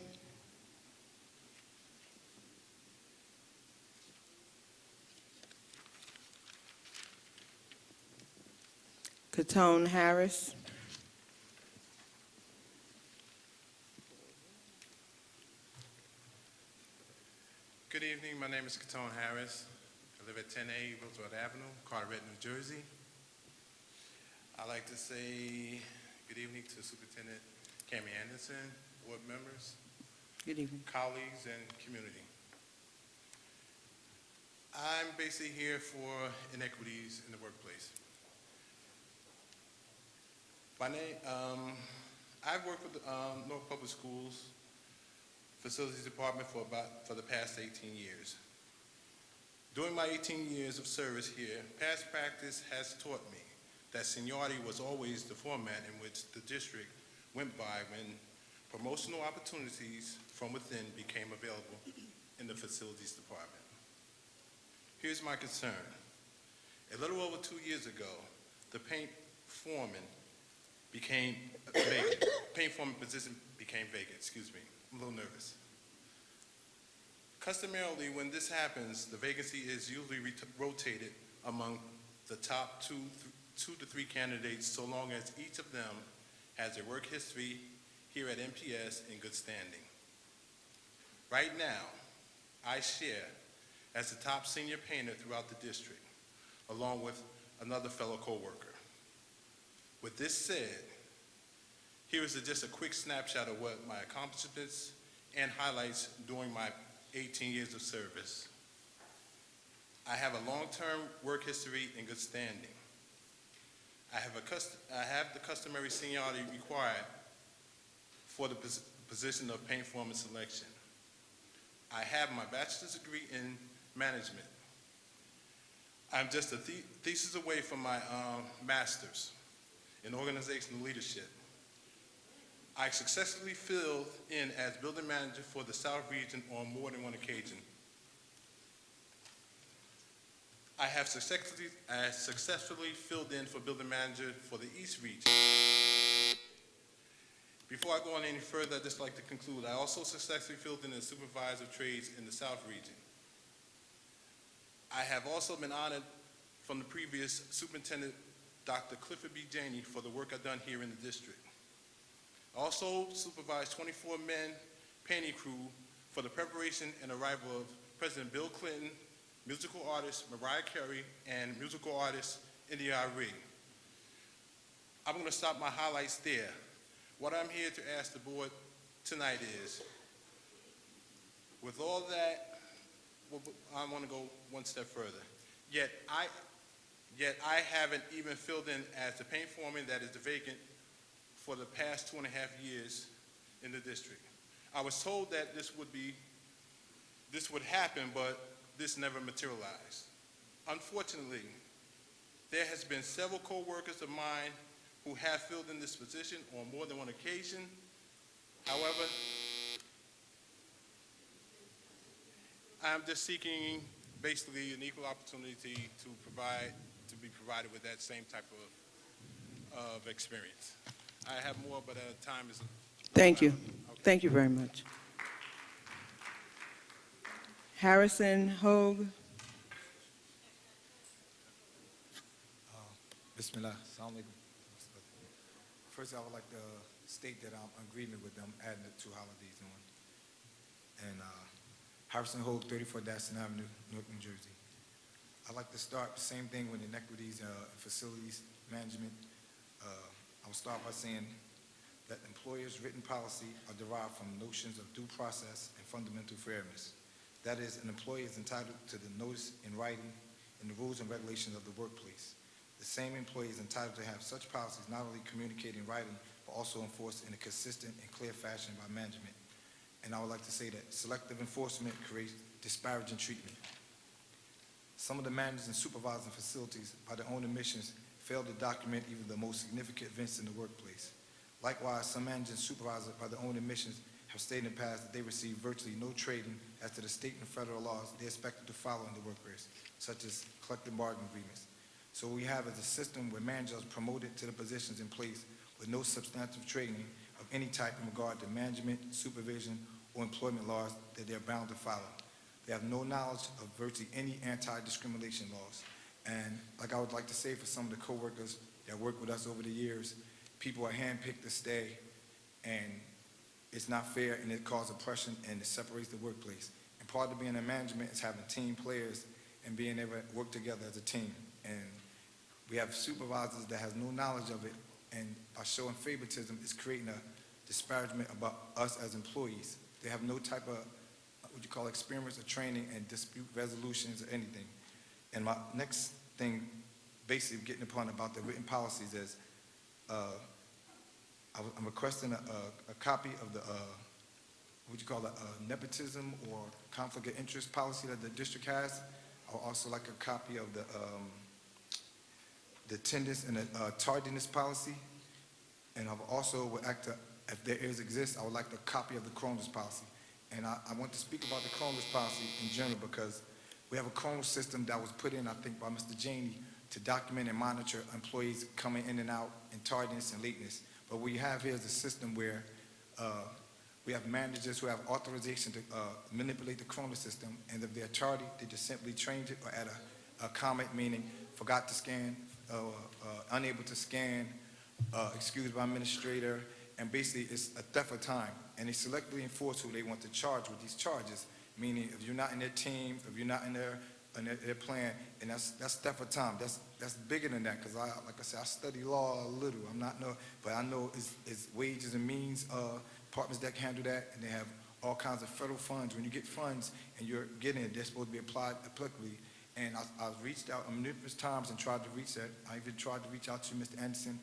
Katone Harris. Good evening. My name is Katone Harris. I live at 10A Roosevelt Avenue, Carteret, New Jersey. I'd like to say good evening to Superintendent Cami Anderson, board members, Good evening. colleagues, and community. I'm basically here for inequities in the workplace. My name, I've worked with Newark Public Schools Facilities Department for the past 18 years. During my 18 years of service here, past practice has taught me that seniority was always the format in which the district went by when promotional opportunities from within became available in the facilities department. Here's my concern. A little over 2 years ago, the paint foreman became vacant. Paint foreman position became vacant, excuse me. I'm a little nervous. Customarily, when this happens, the vacancy is usually rotated among the top two to three candidates, so long as each of them has a work history here at NPS in good standing. Right now, I share as the top senior painter throughout the district, along with another fellow coworker. With this said, here is just a quick snapshot of what my accomplishments and highlights during my 18 years of service. I have a long-term work history in good standing. I have the customary seniority required for the position of paint foreman selection. I have my bachelor's degree in management. I'm just a thesis away from my master's in organizational leadership. I successfully filled in as building manager for the South region on more than one occasion. I have successfully filled in for building manager for the East region. Before I go on any further, I'd just like to conclude. I also successfully filled in as supervisor of trades in the South region. I have also been honored from the previous superintendent, Dr. Clifford B. Janey, for the work I've done here in the district. I also supervised 24-man painting crew for the preparation and arrival of President Bill Clinton, musical artist Mariah Carey, and musical artist India Arie. I'm going to stop my highlights there. What I'm here to ask the board tonight is, with all that, I want to go one step further. Yet I haven't even filled in as the paint foreman that is the vacant for the past 2.5 years in the district. I was told that this would happen, but this never materialized. Unfortunately, there has been several co-workers of mine who have filled in this position on more than one occasion. However, I'm just seeking basically an equal opportunity to be provided with that same type of experience. I have more, but time is. Thank you. Thank you very much. Harrison Hogue. Bismillah. Assalamu alaikum. First, I would like to state that I'm in agreement with them adding the 2 holidays on. And Harrison Hogue, 34 Daston Avenue, Newark, New Jersey. I'd like to start the same thing with inequities in facilities management. I'll start by saying that employers' written policy are derived from notions of due process and fundamental fairness. That is, an employee is entitled to the notice in writing in the rules and regulations of the workplace. The same employee is entitled to have such policies not only communicated in writing, but also enforced in a consistent and clear fashion by management. And I would like to say that selective enforcement creates disparaging treatment. Some of the managers and supervisors in facilities, by their own admissions, fail to document even the most significant events in the workplace. Likewise, some managers and supervisors, by their own admissions, have stated in the past that they receive virtually no training as to the state and federal laws they expected to follow in the workplace, such as collective bargaining agreements. So what we have is a system where managers are promoted to the positions in place with no substantive training of any type in regard to management, supervision, or employment laws that they're bound to follow. They have no knowledge of virtually any anti-discrimination laws. And like I would like to say for some of the coworkers that work with us over the years, people are handpicked to stay, and it's not fair, and it causes oppression, and it separates the workplace. And part of being in management is having team players and being able to work together as a team. And we have supervisors that has no knowledge of it, and by showing favoritism, it's creating a disparagement about us as employees. They have no type of, what you call experience or training in dispute resolutions or anything. And my next thing, basically getting upon about the written policies is, I'm requesting a copy of the, what you call it, nepotism or conflict of interest policy that the district has. I would also like a copy of the attendance and the tardiness policy. And I also would like to, if there exists, I would like a copy of the Cronus policy. And I want to speak about the Cronus policy in general because we have a Cronus system that was put in, I think, by Mr. Janey to document and monitor employees coming in and out in tardiness and lateness. But what we have here is a system where we have managers who have authorization to manipulate the Cronus system, and if they're tardy, they just simply change it or add a comment meaning forgot to scan, unable to scan, excused by administrator, and basically it's a theft of time. And they selectively enforce who they want to charge with these charges, meaning if you're not in their team, if you're not in their plan, and that's theft of time. That's bigger than that, because like I said, I study law a little. I'm not but I know it's wages and means departments that can handle that, and they have all kinds of federal funds. When you get funds and you're getting it, they're supposed to be applied applicably. And I reached out numerous times and tried to reach that. I even tried to reach out to Mr. Anderson.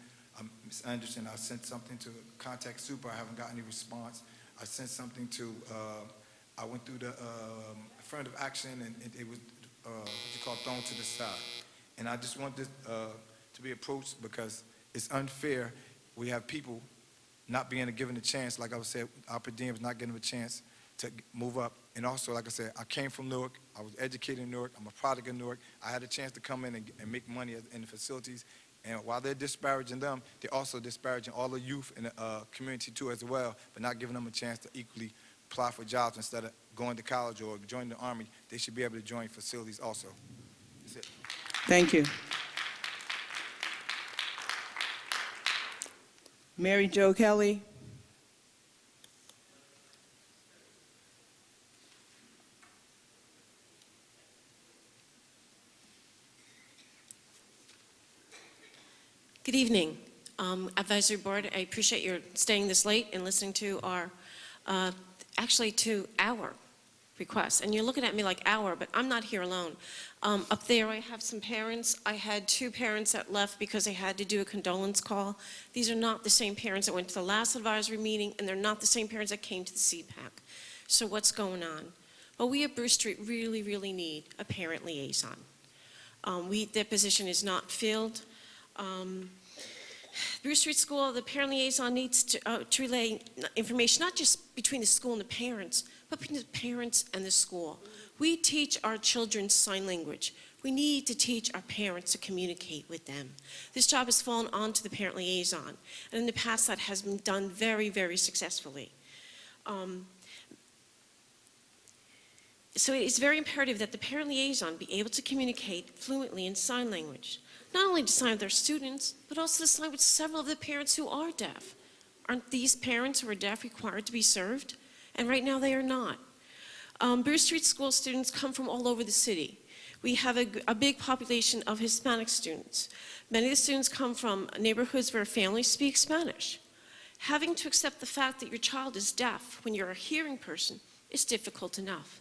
Ms. Anderson, I sent something to contact super. I haven't gotten any response. I sent something to, I went through the affirmative action, and it was, what you call, thrown to the side. And I just want this to be approached because it's unfair. We have people not being given a chance, like I was saying, our per diems not getting a chance to move up. And also, like I said, I came from Newark. I was educated in Newark. I'm a product of Newark. I had a chance to come in and make money in the facilities. And while they're disparaging them, they're also disparaging all the youth in the community too as well, but not giving them a chance to equally apply for jobs instead of going to college or joining the Army. They should be able to join facilities also. That's it. Thank you. Mary Jo Kelly. Good evening, Advisory Board. I appreciate your staying this late and listening to our, to our requests. And you're looking at me like our, but I'm not here alone. Up there I have some parents. I had 2 parents that left because they had to do a condolence call. These are not the same parents that went to the last advisory meeting, and they're not the same parents that came to the CPAC. So what's going on? Well, we at Bruce Street really, really need a parent liaison. Their position is not filled. Bruce Street School, the parent liaison needs to relay information, not just between the school and the parents, but between the parents and the school. We teach our children sign language. We need to teach our parents to communicate with them. This job has fallen onto the parent liaison, and in the past that has been done very, very successfully. So it is very imperative that the parent liaison be able to communicate fluently in sign language, not only to sign with their students, but also to sign with several of the parents who are deaf. Aren't these parents who are deaf required to be served? And right now they are not. Bruce Street School students come from all over the city. We have a big population of Hispanic students. Many of the students come from neighborhoods where families speak Spanish. Having to accept the fact that your child is deaf when you're a hearing person is difficult enough.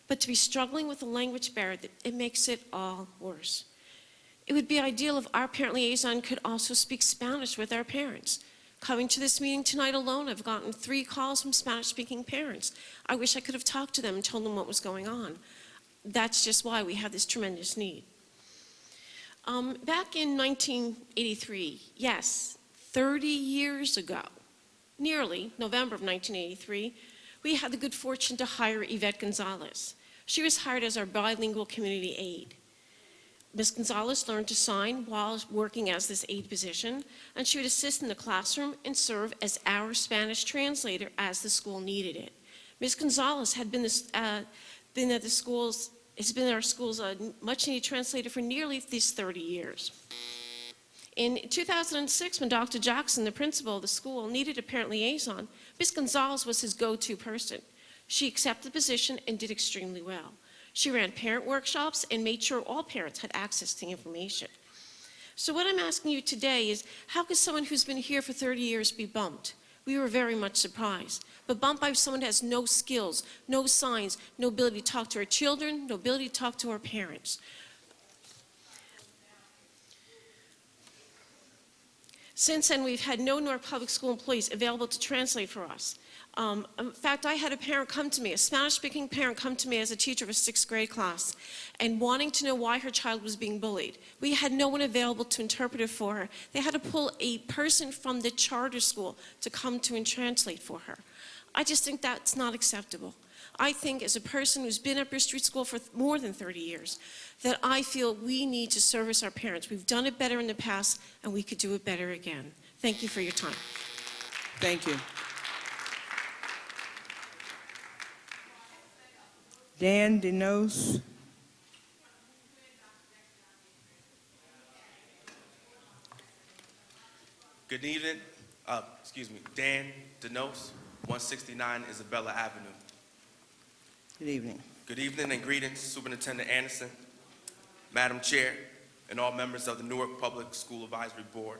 But to be struggling with a language barrier, it makes it all worse. It would be ideal if our parent liaison could also speak Spanish with our parents. Coming to this meeting tonight alone, I've gotten 3 calls from Spanish-speaking parents. I wish I could have talked to them and told them what was going on. That's just why we have this tremendous need. Back in 1983, yes, 30 years ago, nearly November of 1983, we had the good fortune to hire Yvette Gonzalez. She was hired as our bilingual community aide. Ms. Gonzalez learned to sign while working as this aide position, and she would assist in the classroom and serve as our Spanish translator as the school needed it. Ms. Gonzalez had been at the schools, has been our school's much-needed translator for nearly these 30 years. In 2006, when Dr. Jackson, the principal of the school, needed a parent liaison, Ms. Gonzalez was his go-to person. She accepted the position and did extremely well. She ran parent workshops and made sure all parents had access to information. So what I'm asking you today is, how could someone who's been here for 30 years be bumped? We were very much surprised. But bumped by someone who has no skills, no signs, no ability to talk to our children, no ability to talk to our parents. Since then, we've had no Newark Public School employees available to translate for us. In fact, I had a parent come to me, a Spanish-speaking parent come to me as a teacher of a 6th grade class, and wanting to know why her child was being bullied. We had no one available to interpret it for her. They had to pull a person from the charter school to come to and translate for her. I just think that's not acceptable. I think as a person who's been at Bruce Street School for more than 30 years, that I feel we need to service our parents. We've done it better in the past, and we could do it better again. Thank you for your time. Thank you. Dan Denos. Good evening. Dan Denos, 169 Isabella Avenue. Good evening. Good evening and greetings, Superintendent Anderson, Madam Chair, and all members of the Newark Public School Advisory Board.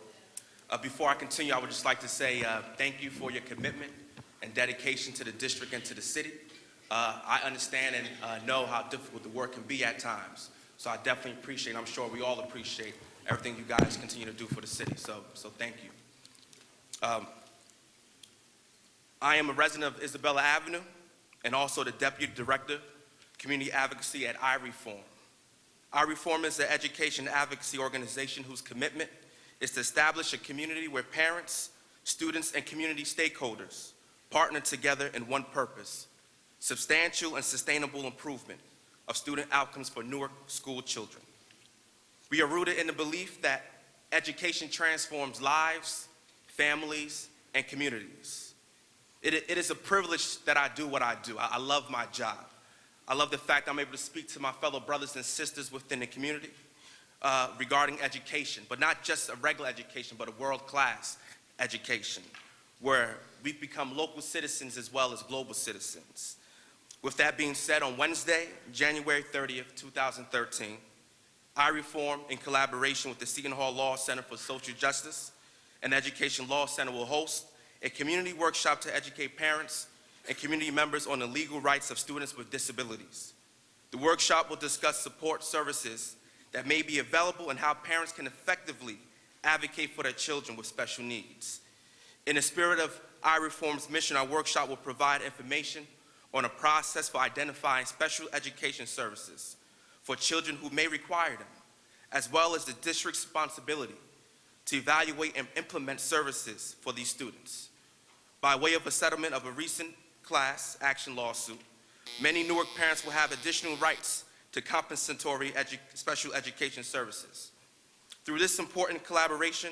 Before I continue, I would just like to say thank you for your commitment and dedication to the district and to the city. I understand and know how difficult the work can be at times, so I definitely appreciate, I'm sure we all appreciate everything you guys continue to do for the city, so thank you. I am a resident of Isabella Avenue and also the Deputy Director, Community Advocacy at iReform. iReform is an education advocacy organization whose commitment is to establish a community where parents, students, and community stakeholders partner together in one purpose: substantial and sustainable improvement of student outcomes for Newark school children. We are rooted in the belief that education transforms lives, families, and communities. It is a privilege that I do what I do. I love my job. I love the fact I'm able to speak to my fellow brothers and sisters within the community regarding education, but not just a regular education, but a world-class education, where we become local citizens as well as global citizens. With that being said, on Wednesday, January 30th, 2013, iReform, in collaboration with the Seton Hall Law Center for Social Justice and Education Law Center, will host a community workshop to educate parents and community members on the legal rights of students with disabilities. The workshop will discuss support services that may be available and how parents can effectively advocate for their children with special needs. In the spirit of iReform's mission, our workshop will provide information on a process for identifying special education services for children who may require them, as well as the district's responsibility to evaluate and implement services for these students. By way of a settlement of a recent class action lawsuit, Many Newark parents will have additional rights to compensatory special education services. Through this important collaboration,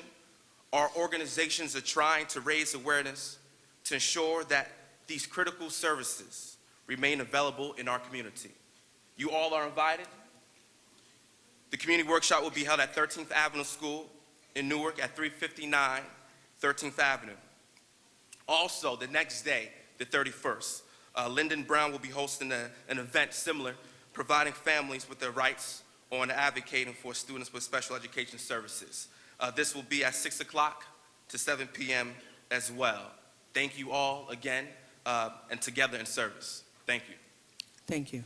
our organizations are trying to raise awareness to ensure that these critical services remain available in our community. You all are invited. The community workshop will be held at 13th Avenue School in Newark at 359 13th Avenue. Also, the next day, the 31st, Lyndon Brown will be hosting an event similar, providing families with their rights on advocating for students with special education services. This will be at 6 o'clock to 7 p.m. as well. Thank you all again, and together in service. Thank you. Thank you.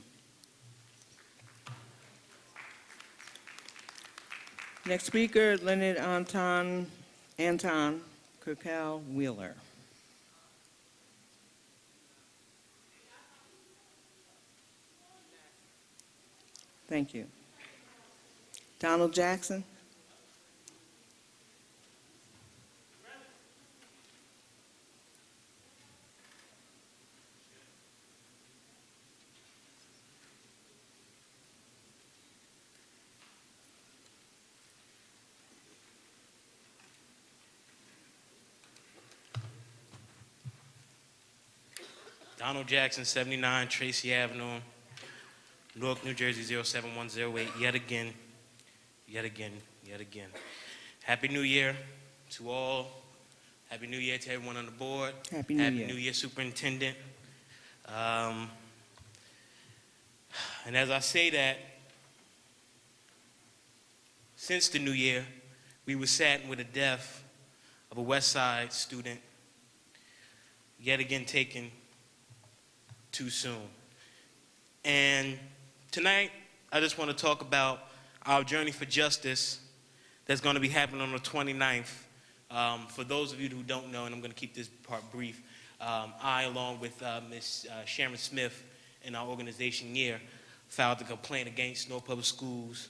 Next speaker, Leonard Anton Kirkell Wheeler. Thank you. Donald Jackson. Donald Jackson, 79 Tracy Avenue, Newark, New Jersey, 07108. Yet again. Happy New Year to all. Happy New Year to everyone on the board. Happy New Year. Happy New Year, Superintendent. And as I say that, since the new year, we were saddened with the death of a West Side student, yet again taken too soon. And tonight, I just want to talk about our journey for justice that's going to be happening on the 29th. For those of you who don't know, and I'm going to keep this part brief, I, along with Ms. Sharon Smith and our organization here, filed a complaint against Newark Public Schools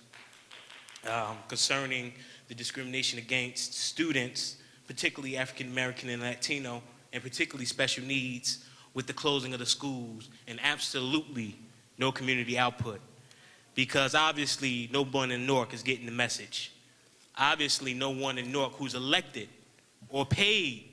concerning the discrimination against students, particularly African American and Latino, and particularly special needs, with the closing of the schools, and absolutely no community output. Because obviously no one in Newark is getting the message. Obviously no one in Newark who's elected or paid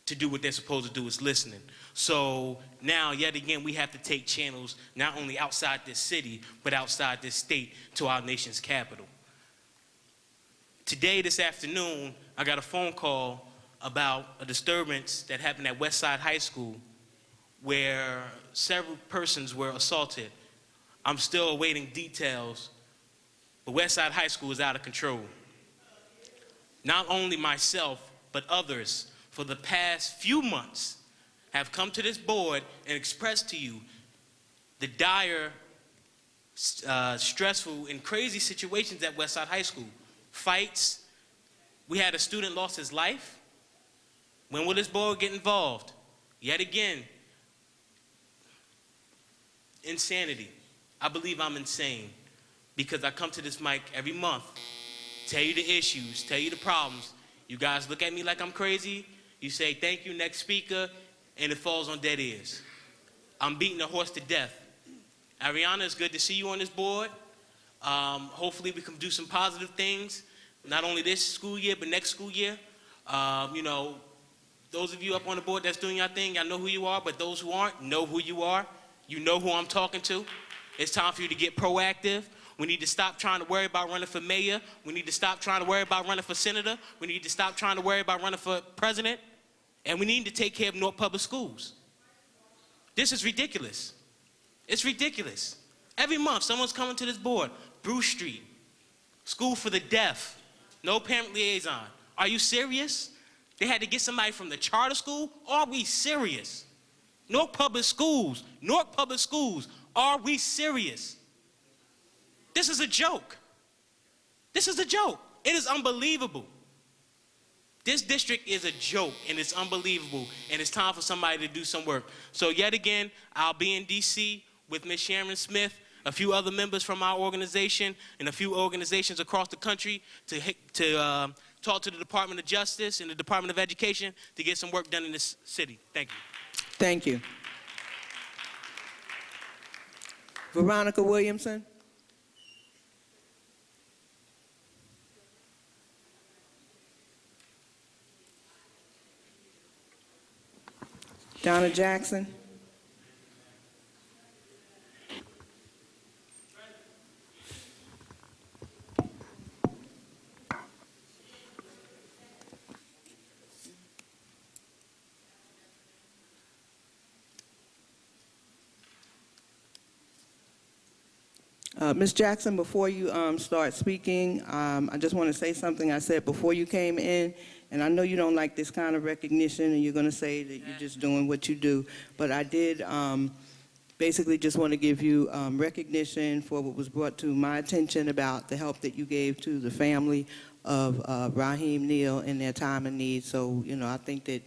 to do what they're supposed to do is listening. So now, yet again, we have to take channels not only outside this city, but outside this state to our nation's capital. Today, this afternoon, I got a phone call about a disturbance that happened at Westside High School where several persons were assaulted. I'm still awaiting details, but Westside High School is out of control. Not only myself, but others for the past few months have come to this board and expressed to you the dire, stressful, and crazy situations at Westside High School. Fights. We had a student lost his life. When will this board get involved? Yet again, insanity. I believe I'm insane because I come to this mic every month, tell you the issues, tell you the problems. You guys look at me like I'm crazy. You say, thank you, next speaker, and it falls on dead ears. I'm beating a horse to death. Ariana, it's good to see you on this board. Hopefully we can do some positive things, not only this school year, but next school year. You know, those of you up on the board that's doing your thing, y'all know who you are, but those who aren't, know who you are. You know who I'm talking to. It's time for you to get proactive. We need to stop trying to worry about running for mayor. We need to stop trying to worry about running for senator. We need to stop trying to worry about running for president. And we need to take care of Newark Public Schools. This is ridiculous. It's ridiculous. Every month, someone's coming to this board. Bruce Street, school for the deaf, no parent liaison. Are you serious? They had to get somebody from the charter school? Are we serious? Newark Public Schools, are we serious? This is a joke. This is a joke. It is unbelievable. This district is a joke, and it's unbelievable, and it's time for somebody to do some work. So yet again, I'll be in D.C. with Ms. Sharon Smith, a few other members from our organization, and a few organizations across the country to talk to the Department of Justice and the Department of Education to get some work done in this city. Thank you. Thank you. Veronica Williamson. Donna Jackson. Ms. Jackson, before you start speaking, I just want to say something I said before you came in, and I know you don't like this kind of recognition, and you're going to say that you're just doing what you do, but I did basically just want to give you recognition for what was brought to my attention about the help that you gave to the family of Raheem Neal in their time of need. So, you know, I think that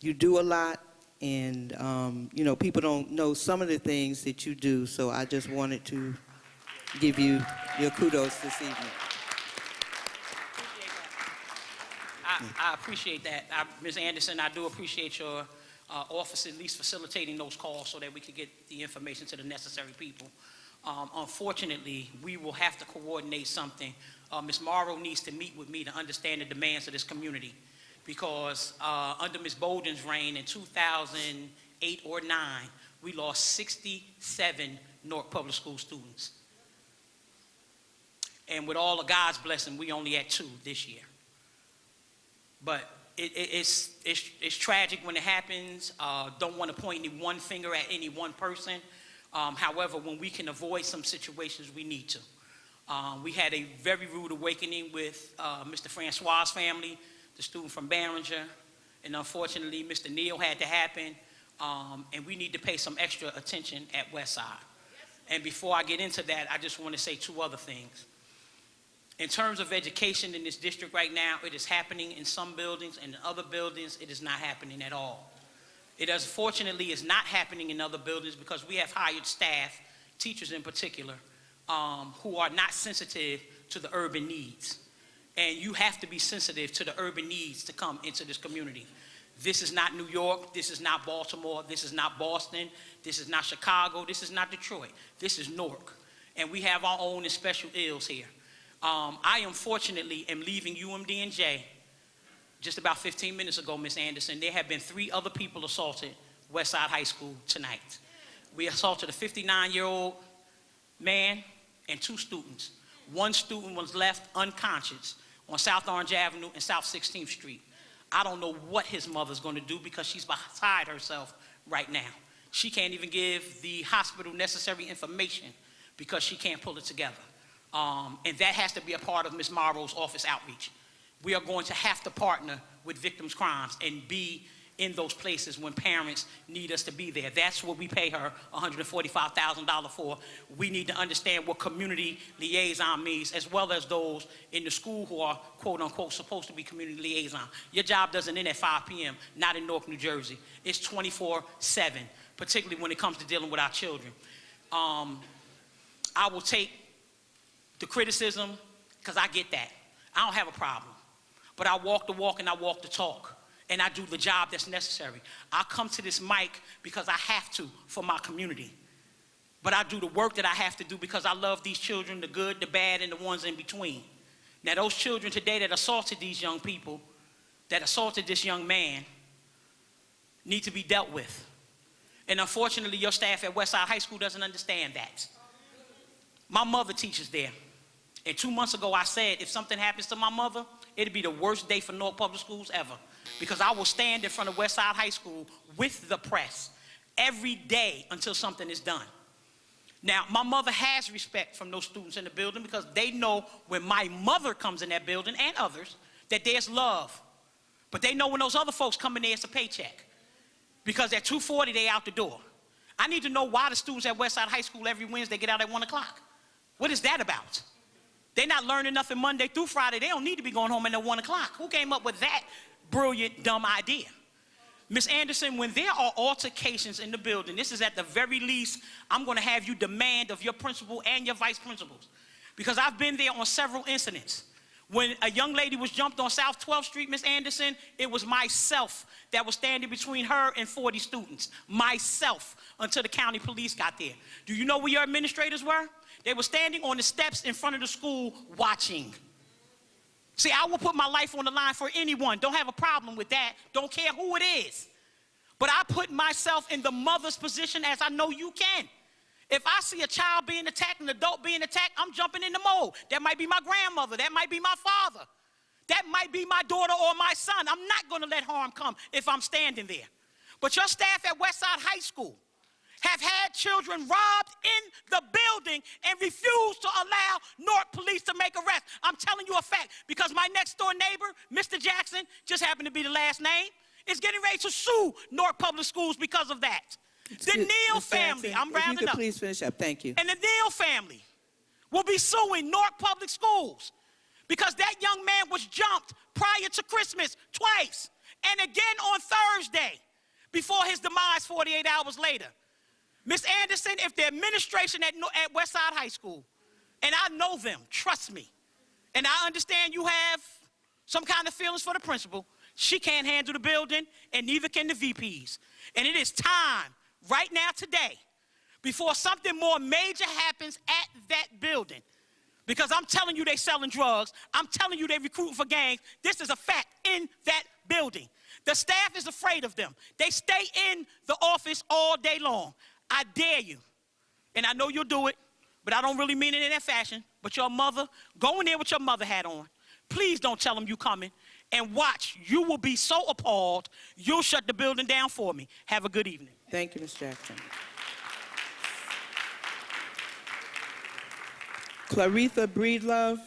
you do a lot. And, you know, people don't know some of the things that you do, so I just wanted to give you your kudos this evening. I appreciate that. Ms. Anderson, I do appreciate your office at least facilitating those calls so that we could get the information to the necessary people. Unfortunately, we will have to coordinate something. Ms. Morrow needs to meet with me to understand the demands of this community. Because under Ms. Bolden's reign in 2008 or 9, we lost 67 Newark Public School students. And with all of God's blessing, we only at 2 this year. But it's tragic when it happens. Don't want to point any one finger at any one person. However, when we can avoid some situations, we need to. We had a very rude awakening with Mr. Francois' family, the student from Barringer, and unfortunately, Mr. Neal had to happen, and we need to pay some extra attention at Westside. And before I get into that, I just want to say 2 other things. In terms of education in this district right now, it is happening in some buildings, and in other buildings, it is not happening at all. It unfortunately is not happening in other buildings because we have hired staff, teachers in particular, who are not sensitive to the urban needs. And you have to be sensitive to the urban needs to come into this community. This is not New York, this is not Baltimore, this is not Boston, this is not Chicago, this is not Detroit, this is Newark. And we have our own and special ills here. I unfortunately am leaving UMD&J just about 15 minutes ago, Ms. Anderson. There have been 3 other people assaulted Westside High School tonight. We assaulted a 59-year-old man and 2 students. 1 student was left unconscious on South Orange Avenue and South 16th Street. I don't know what his mother's going to do because she's beside herself right now. She can't even give the hospital necessary information because she can't pull it together. And that has to be a part of Ms. Morrow's office outreach. We are going to have to partner with victims' crimes and be in those places when parents need us to be there. That's what we pay her $145,000 for. We need to understand what community liaison means, as well as those in the school who are, quote unquote, supposed to be community liaison. Your job doesn't end at 5 p.m., not in Newark, New Jersey. It's 24/7, particularly when it comes to dealing with our children. I will take the criticism, because I get that. I don't have a problem. But I walk the walk and I walk the talk. And I do the job that's necessary. I come to this mic because I have to for my community. But I do the work that I have to do because I love these children, the good, the bad, and the ones in between. Now, those children today that assaulted these young people, that assaulted this young man, need to be dealt with. And unfortunately, your staff at Westside High School doesn't understand that. My mother teaches there. And 2 months ago, I said, if something happens to my mother, it'd be the worst day for Newark Public Schools ever. Because I will stand in front of Westside High School with the press every day until something is done. Now, my mother has respect from those students in the building because they know when my mother comes in that building, and others, that there's love. But they know when those other folks come in there, it's a paycheck. Because at 2:40, they out the door. I need to know why the students at Westside High School every Wednesday get out at 1 o'clock. What is that about? They're not learning nothing Monday through Friday. They don't need to be going home at 1 o'clock. Who came up with that brilliant, dumb idea? Ms. Anderson, when there are altercations in the building, this is at the very least, I'm going to have you demand of your principal and your vice principals. Because I've been there on several incidents When a young lady was jumped on South 12th Street, Miss Anderson, it was myself that was standing between her and 40 students. Myself, until the county police got there. Do you know where your administrators were? They were standing on the steps in front of the school watching. See, I will put my life on the line for anyone. Don't have a problem with that. Don't care who it is. But I put myself in the mother's position as I know you can. If I see a child being attacked, an adult being attacked, I'm jumping in the mode. That might be my grandmother. That might be my father. That might be my daughter or my son. I'm not going to let harm come if I'm standing there. But your staff at Westside High School have had children robbed in the building and refused to allow Newark police to make arrests. I'm telling you a fact, because my next door neighbor, Mr. Jackson, just happened to be the last name, is getting ready to sue Newark Public Schools because of that. The Neal family, Jackson, I'm rounding if you could up. please finish up, thank you. And the Neal family will be suing Newark Public Schools because that young man was jumped prior to Christmas twice and again on Thursday before his demise 48 hours later. Miss Anderson, if the administration at Westside High School, and I know them, trust me, and I understand you have some kind of feelings for the principal, she can't handle the building, and neither can the VPs. And it is time, right now, today, before something more major happens at that building, because I'm telling you they selling drugs, I'm telling you they recruiting for gangs, this is a fact in that building. The staff is afraid of them. They stay in the office all day long. I dare you, and I know you'll do it, but I don't really mean it in that fashion, but your mother, go in there with your mother hat on. Please don't tell them you coming, and watch, you will be so appalled, you'll shut the building down for me. Have a good evening. Thank you, Ms. Jackson. Claretha Breedlove.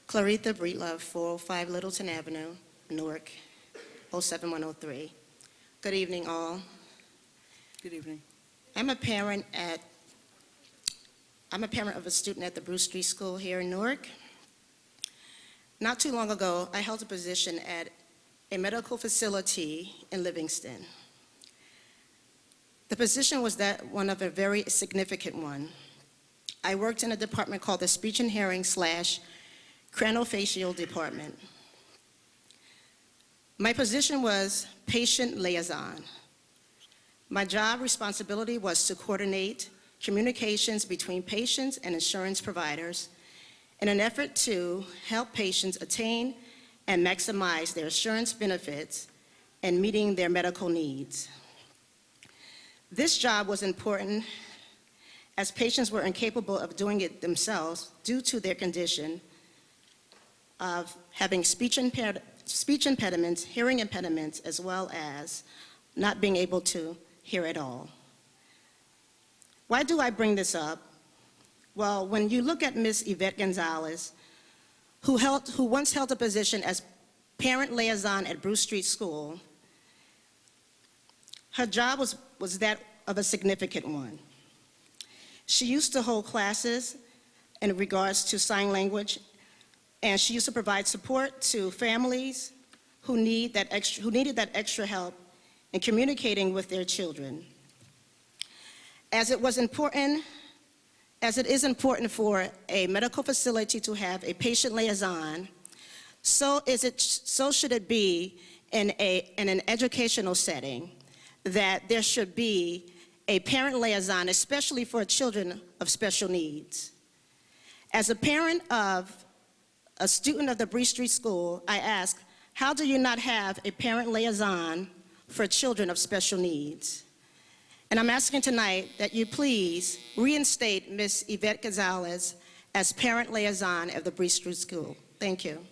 Claretha Breedlove, 405 Littleton Avenue, Newark, 07103. Good evening, all. Good evening. I'm a parent of a student at the Bruce Street School here in Newark. Not too long ago, I held a position at a medical facility in Livingston. The position was that one of a very significant one. I worked in a department called the Speech and Hearing / Craniofacial Department. My position was patient liaison. My job responsibility was to coordinate communications between patients and insurance providers in an effort to help patients attain and maximize their insurance benefits and meeting their medical needs. This job was important as patients were incapable of doing it themselves due to their condition of having speech impediments, hearing impediments, as well as not being able to hear at all. Why do I bring this up? Well, when you look at Ms. Yvette Gonzalez, who once held a position as parent liaison at Bruce Street School, her job was that of a significant one. She used to hold classes in regards to sign language, and she used to provide support to families who needed that extra help in communicating with their children. As it is important for a medical facility to have a patient liaison, so should it be in an educational setting, that there should be a parent liaison, especially for children of special needs. As a parent of a student of the Bruce Street School, I ask, how do you not have a parent liaison for children of special needs? And I'm asking tonight that you please reinstate Ms. Yvette Gonzalez as parent liaison of the Bruce Street School. Thank you.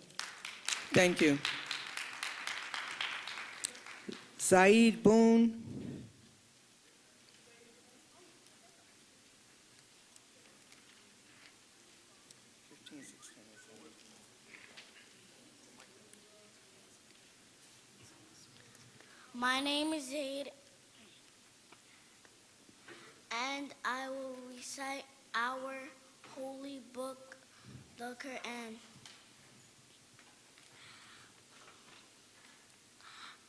Thank you. Saeed Boone. My name is Zaid, and I will recite our holy book, the Quran.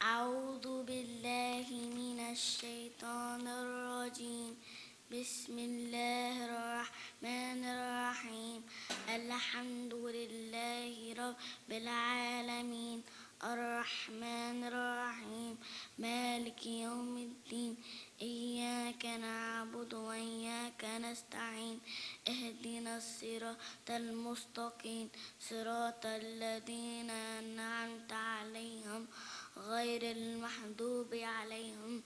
أعوذ بالله من الشيطان الرجيم بسم الله الرحمن الرحيم الحمد لله رب العالمين الرحمن الرحيم مالك يوم الدين إياك نعبد وإياك نستعين اهدنا الصراط المستقيم صراط الذين أنعمت عليهم غير المحبوب عليهم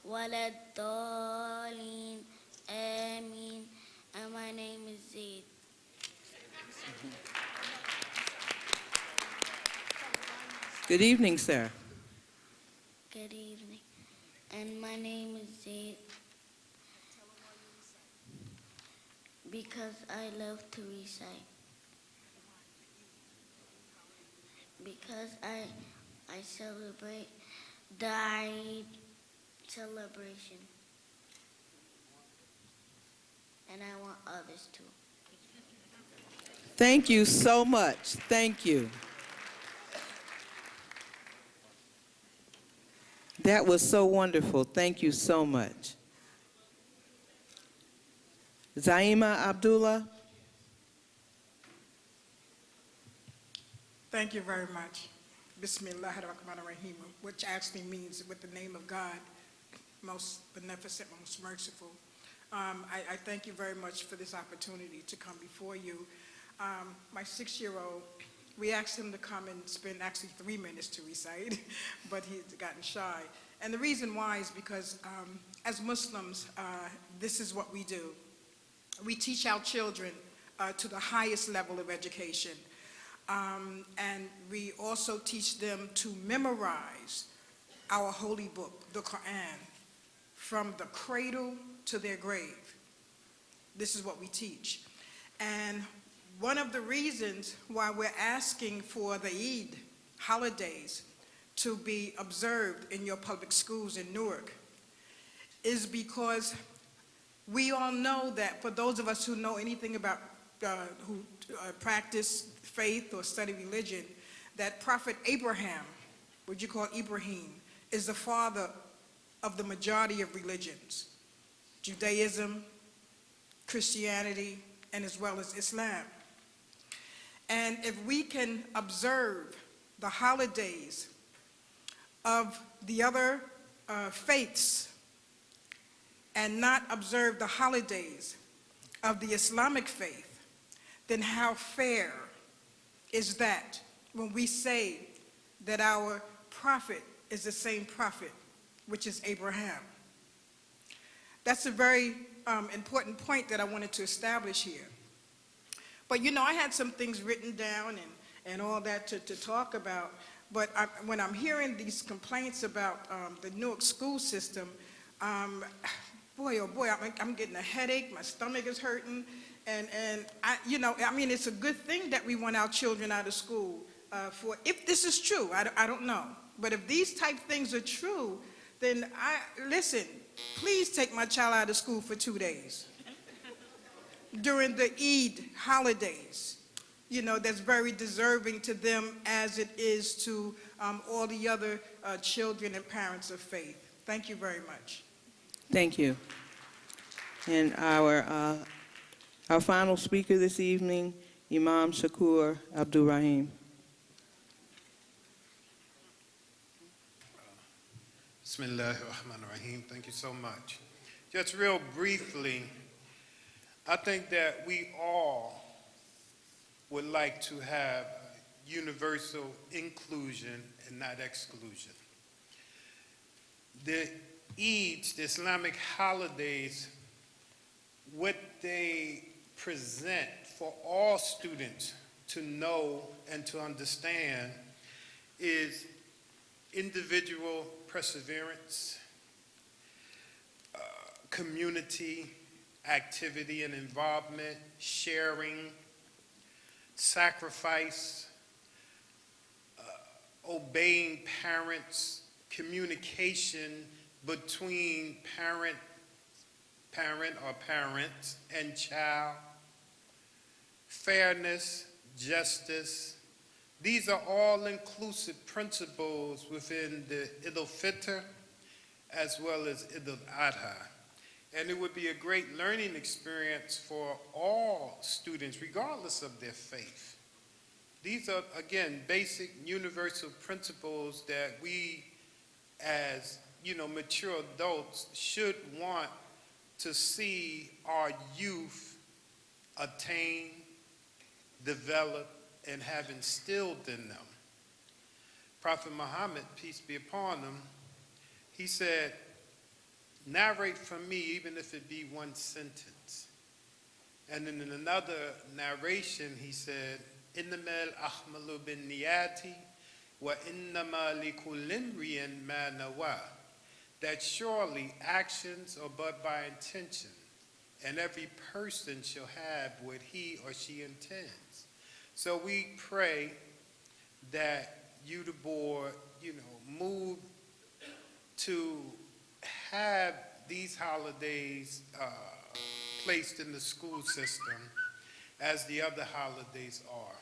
ولا الضالين آمين. And my name is Zaid. Good evening, sir. Good evening. And my name is Zaid because I love to recite. Because I celebrate the Eid celebration. And I want others to. Thank you so much. Thank you. That was so wonderful. Thank you so much. Zaima Abdullah. Thank you very much. Bismillahirrahmanirrahim, which actually means with the name of God, most beneficent, most merciful. I thank you very much for this opportunity to come before you. My 6-year-old, we asked him to come and spend actually 3 minutes to recite, but he's gotten shy. And the reason why is because as Muslims, this is what we do. We teach our children to the highest level of education. And we also teach them to memorize our holy book, the Quran, from the cradle to their grave. This is what we teach. And one of the reasons why we're asking for the Eid holidays to be observed in your public schools in Newark is because we all know that for those of us who know anything about who practice faith or study religion, that Prophet Abraham, what you call Ibrahim, is the father of the majority of religions, Judaism, Christianity, and as well as Islam. And if we can observe the holidays of the other faiths and not observe the holidays of the Islamic faith, then how fair is that when we say that our prophet is the same prophet, which is Abraham? That's a very important point that I wanted to establish here. But you know, I had some things written down and all that to talk about, but when I'm hearing these complaints about the Newark school system, boy, oh boy, I'm getting a headache, my stomach is hurting, and I mean, it's a good thing that we want our children out of school if this is true, I don't know. But if these type things are true, then listen, please take my child out of school for 2 days during the Eid holidays. You know, that's very deserving to them as it is to all the other children and parents of faith. Thank you very much. Thank you. And our final speaker this evening, Imam Shakur Abdul Rahim. Bismillahirrahmanirrahim. Thank you so much. Just real briefly, I think that we all would like to have universal inclusion and not exclusion. The Eids, the Islamic holidays, what they present for all students to know and to understand is individual perseverance, community activity and involvement, sharing, sacrifice, obeying parents, communication between parent or parents and child, fairness, justice. These are all-inclusive principles within the Eid al-Fitr as well as Eid al-Adha. And it would be a great learning experience for all students, regardless of their faith. These are, again, basic universal principles that we, as mature adults, should want to see our youth attain, develop, and have instilled in them. Prophet Muhammad, peace be upon him, he said, narrate from me, even if it be one sentence. And then in another narration, he said, innamal a'malu binniyati wa innama likulli imri'in ma nawa. That surely actions are but by intention, and every person shall have what he or she intends. So we pray that you, the board, move to have these holidays placed in the school system as the other holidays are.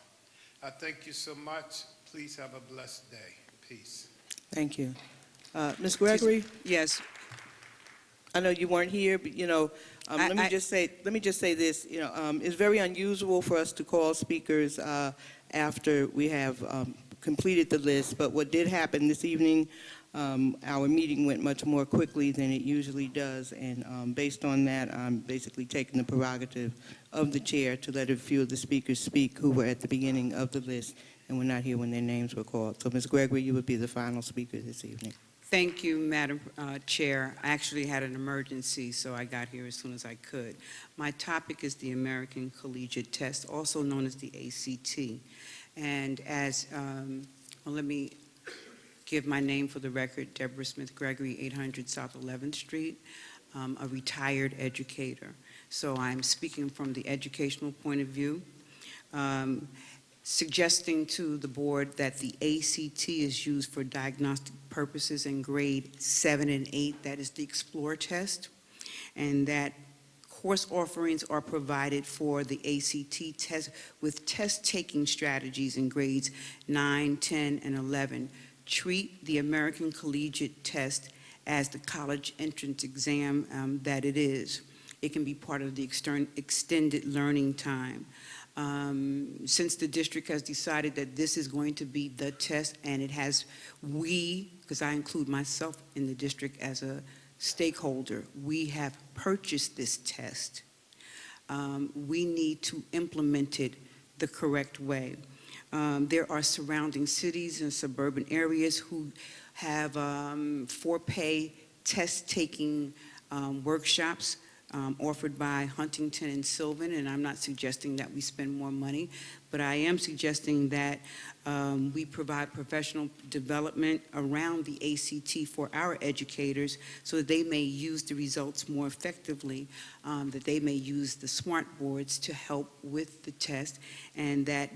I thank you so much. Please have a blessed day. Peace. Thank you. Ms. Gregory? Yes. I know you weren't here, but let me just say this. It's very unusual for us to call speakers after we have completed the list. But what did happen this evening, our meeting went much more quickly than it usually does, and based on that, I'm basically taking the prerogative of the chair to let a few of the speakers speak who were at the beginning of the list and were not here when their names were called. So, Ms. Gregory, you would be the final speaker this evening. Thank you, Madam Chair. I actually had an emergency, so I got here as soon as I could. My topic is the American Collegiate Test, also known as the ACT. And as, let me give my name for the record, Deborah Smith Gregory, 800 South 11th Street, a retired educator. So I'm speaking from the educational point of view. Suggesting to the board that the ACT is used for diagnostic purposes in grade 7 and 8, that is the Explore test, and that course offerings are provided for the ACT test with test-taking strategies in grades 9, 10, and 11. Treat the American Collegiate Test as the college entrance exam that it is. It can be part of the extended learning time. Since the district has decided that this is going to be the test, and it has, because I include myself in the district as a stakeholder, we have purchased this test. We need to implement it the correct way. There are surrounding cities and suburban areas who have for-pay test-taking workshops offered by Huntington and Sylvan, and I'm not suggesting that we spend more money, but I am suggesting that we provide professional development around the ACT for our educators so that they may use the results more effectively, that they may use the smart boards to help with the test, and that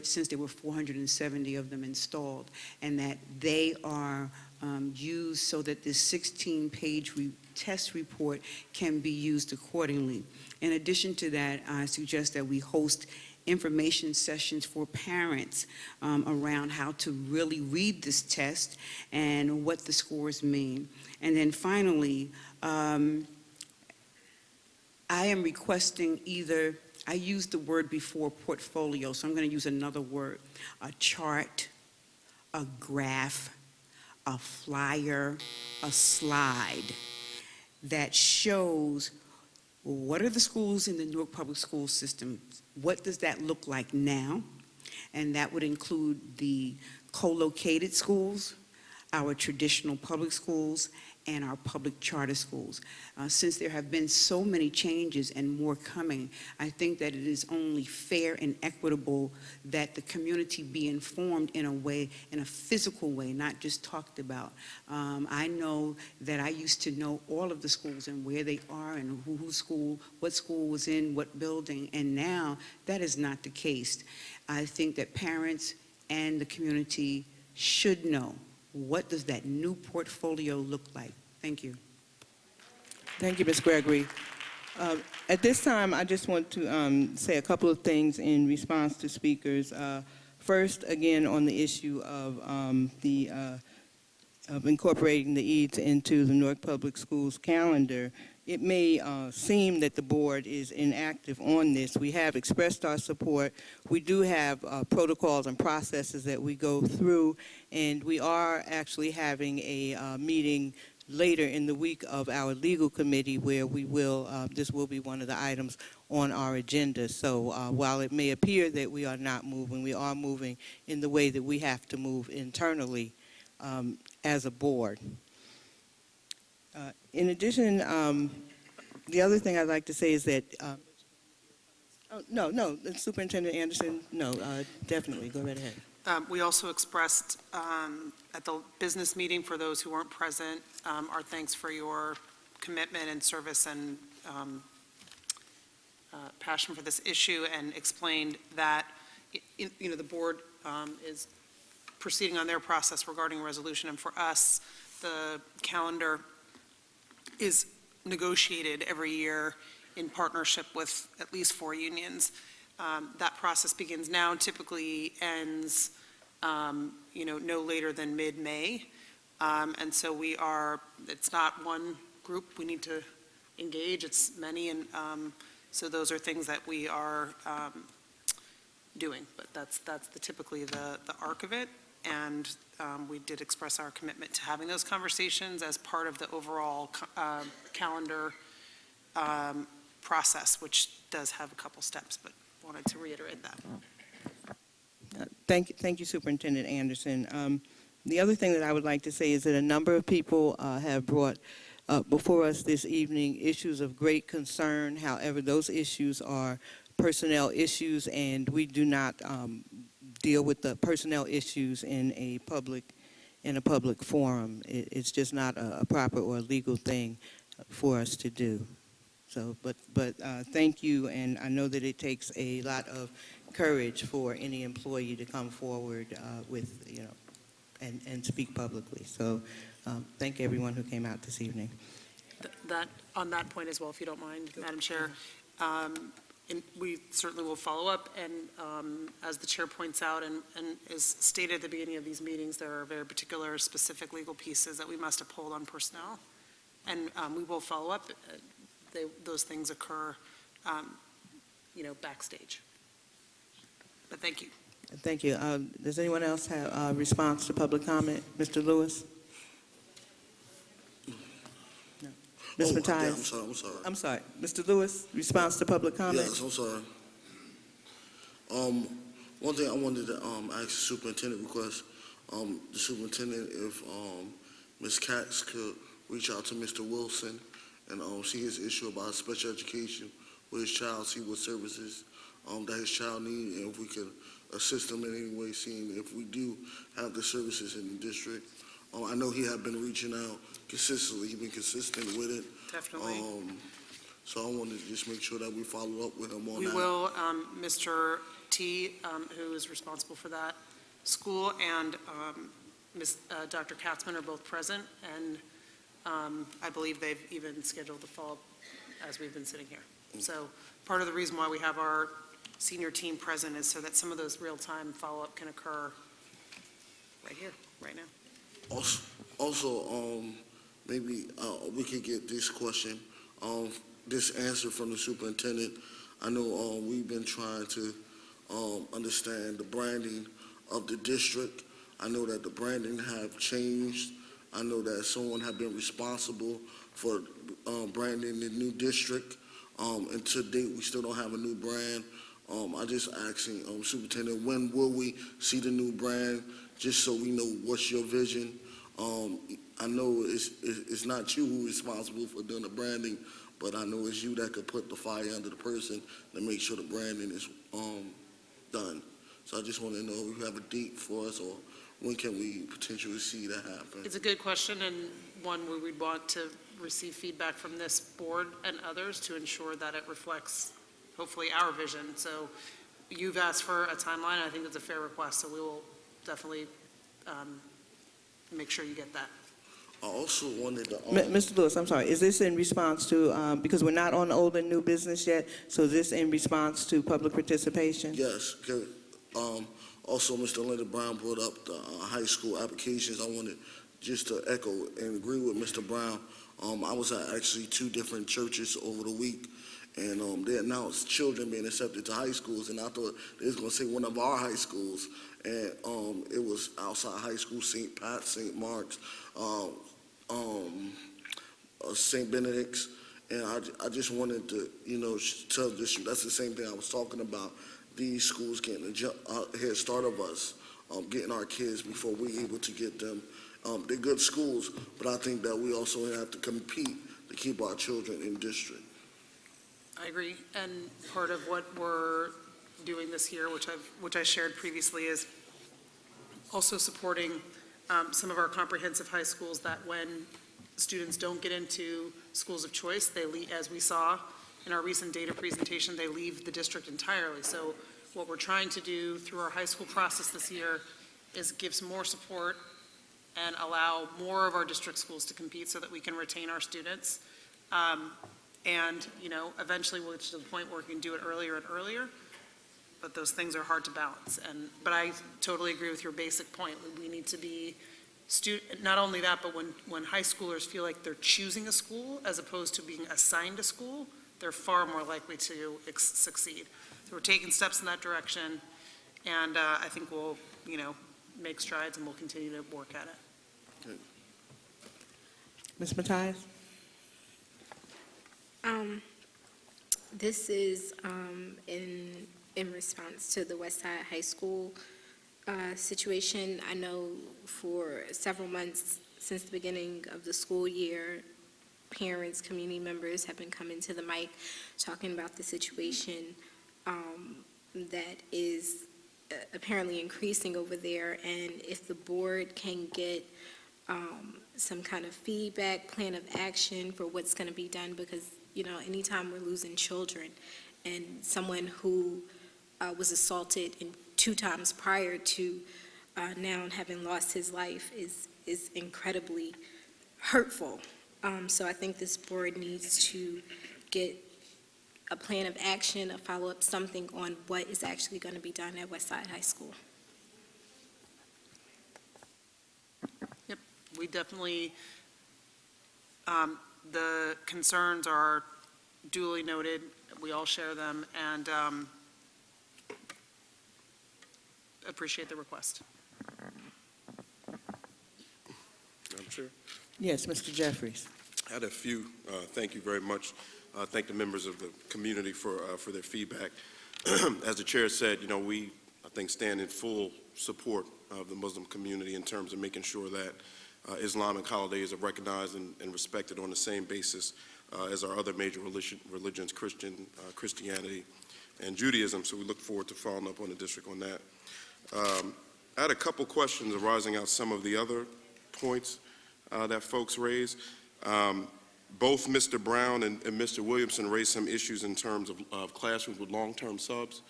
since there were 470 of them installed, and that they are used so that this 16-page test report can be used accordingly. In addition to that, I suggest that we host information sessions for parents around how to really read this test and what the scores mean. And then finally, I am requesting either, I used the word before portfolio, so I'm going to use another word, a chart, a graph, a flyer, a slide that shows what are the schools in the Newark Public School System, what does that look like now, and that would include the co-located schools, our traditional public schools, and our public charter schools. Since there have been so many changes and more coming, I think that it is only fair and equitable that the community be informed in a way, in a physical way, not just talked about. I know that I used to know all of the schools and where they are and whose school, what school was in what building, and now that is not the case. I think that parents and the community should know what does that new portfolio look like. Thank you. Thank you, Ms. Gregory. At this time, I just want to say a couple of things in response to speakers. First, again, on the issue of of incorporating the EADS into the Newark Public Schools calendar, it may seem that the board is inactive on this. We have expressed our support. We do have protocols and processes that we go through, and we are actually having a meeting later in the week of our legal committee where we will, this will be one of the items on our agenda. So while it may appear that we are not moving, we are moving in the way that we have to move internally as a board. In addition, the other thing I'd like to say is that, no, Superintendent Anderson, no, definitely, go right ahead. We also expressed at the business meeting, for those who weren't present, our thanks for your commitment and service and passion for this issue, and explained that the board is proceeding on their process regarding a resolution, and for us, the calendar is negotiated every year in partnership with at least 4 unions. That process begins now, typically ends, no later than mid-May. And so it's not one group we need to engage, it's many, and so those are things that we are doing. But that's typically the arc of it, and we did express our commitment to having those conversations as part of the overall calendar process, which does have a couple steps, but wanted to reiterate that. Thank you, Superintendent Anderson. The other thing that I would like to say is that a number of people have brought before us this evening issues of great concern. However, those issues are personnel issues, and we do not deal with the personnel issues in a public forum. It's just not a proper or legal thing for us to do. So, but thank you, and I know that it takes a lot of courage for any employee to come forward with, and speak publicly. So, thank everyone who came out this evening. On that point as well, if you don't mind, Madam Chair, and we certainly will follow up, and as the chair points out and is stated at the beginning of these meetings, there are very particular specific legal pieces that we must uphold on personnel, and we will follow up. Those things occur, backstage. But thank you. Thank you. Does anyone else have a response to public comment? Mr. Lewis? No. Ms. Mathias? Yeah, I'm sorry. I'm sorry. Mr. Lewis, response to public comment? Yes, I'm sorry. One thing I wanted to ask the superintendent the superintendent if Ms. Katz could reach out to Mr. Wilson and see his issue about special education with his child, see what services that his child needs, and if we could assist him in any way, seeing if we do have the services in the district. I know he had been reaching out consistently. He's been consistent with it. Definitely. So I wanted to just make sure that we follow up with him on We that. will, Mr. T, who is responsible for that school, and Dr. Katzman are both present, and I believe they've even scheduled the follow-up as we've been sitting here. So part of the reason why we have our senior team present is so that some of those real-time follow-up can occur right here, right now. Also, maybe we could get this question, this answer from the superintendent. I know we've been trying to understand the branding of the district. I know that the branding have changed. I know that someone have been responsible for branding the new district. And to date, we still don't have a new brand. I just asking Superintendent, when will we see the new brand, just so we know what's your vision? I know it's not you who's responsible for doing the branding, but I know it's you that could put the fire under the person to make sure the branding is done. So I just want to know if you have a date for us, or when can we potentially see that happen? It's a good question, and one where we'd want to receive feedback from this board and others to ensure that it reflects, hopefully, our vision. So you've asked for a timeline, and I think it's a fair request, so we will definitely make sure you get that. I also wanted to. Mr. Lewis, I'm sorry, is this in response to, because we're not on old and new business yet, so is this in response to public participation? Yes, 'cause, also Mr. Linda Brown brought up the high school applications. I wanted just to echo and agree with Mr. Brown. I was at actually 2 different churches over the week, and they announced children being accepted to high schools, and I thought they was going to say one of our high schools, and it was outside high school, St. Pat's, St. Mark's, St. Benedict's, and I just wanted to, tell this, that's the same thing I was talking about, these schools getting a head start of us, getting our kids before we're able to get them. They're good schools, but I think that we also have to compete to keep our children in district. I agree, and part of what we're doing this year, which I shared previously, is also supporting some of our comprehensive high schools that when students don't get into schools of choice, they leave, as we saw in our recent data presentation, they leave the district entirely. So what we're trying to do through our high school process this year is give some more support and allow more of our district schools to compete so that we can retain our students. And, eventually we'll get to the point where we can do it earlier and earlier, but those things are hard to balance. But I totally agree with your basic point. We need to be not only that, but when high schoolers feel like they're choosing a school as opposed to being assigned a school, they're far more likely to succeed. So we're taking steps in that direction, and I think we'll, make strides, and we'll continue to work at it. Ms. Mathias? This is in response to the West Side High School situation. I know for several months since the beginning of the school year, parents, community members have been coming to the mic talking about the situation that is apparently increasing over there, and if the board can get some kind of feedback, plan of action for what's going to be done, because anytime we're losing children and someone who was assaulted 2 times prior to now having lost his life is incredibly hurtful. So I think this board needs to get a plan of action, a follow-up, something on what is actually going to be done at Westside High School. Yep, we definitely, the concerns are duly noted. We all share them, and appreciate the request. Madam Chair? Yes, Mr. Jeffries. I had a few. Thank you very much. Thank the members of the community for their feedback. As the chair said, we, I think, stand in full support of the Muslim community in terms of making sure that Islamic holidays are recognized and respected on the same basis as our other major religions, Christianity and Judaism. So we look forward to following up on the district on that. I had a couple questions arising out some of the other points that folks raised. Both Mr. Brown and Mr. Williamson raised some issues in terms of classrooms with long-term subs,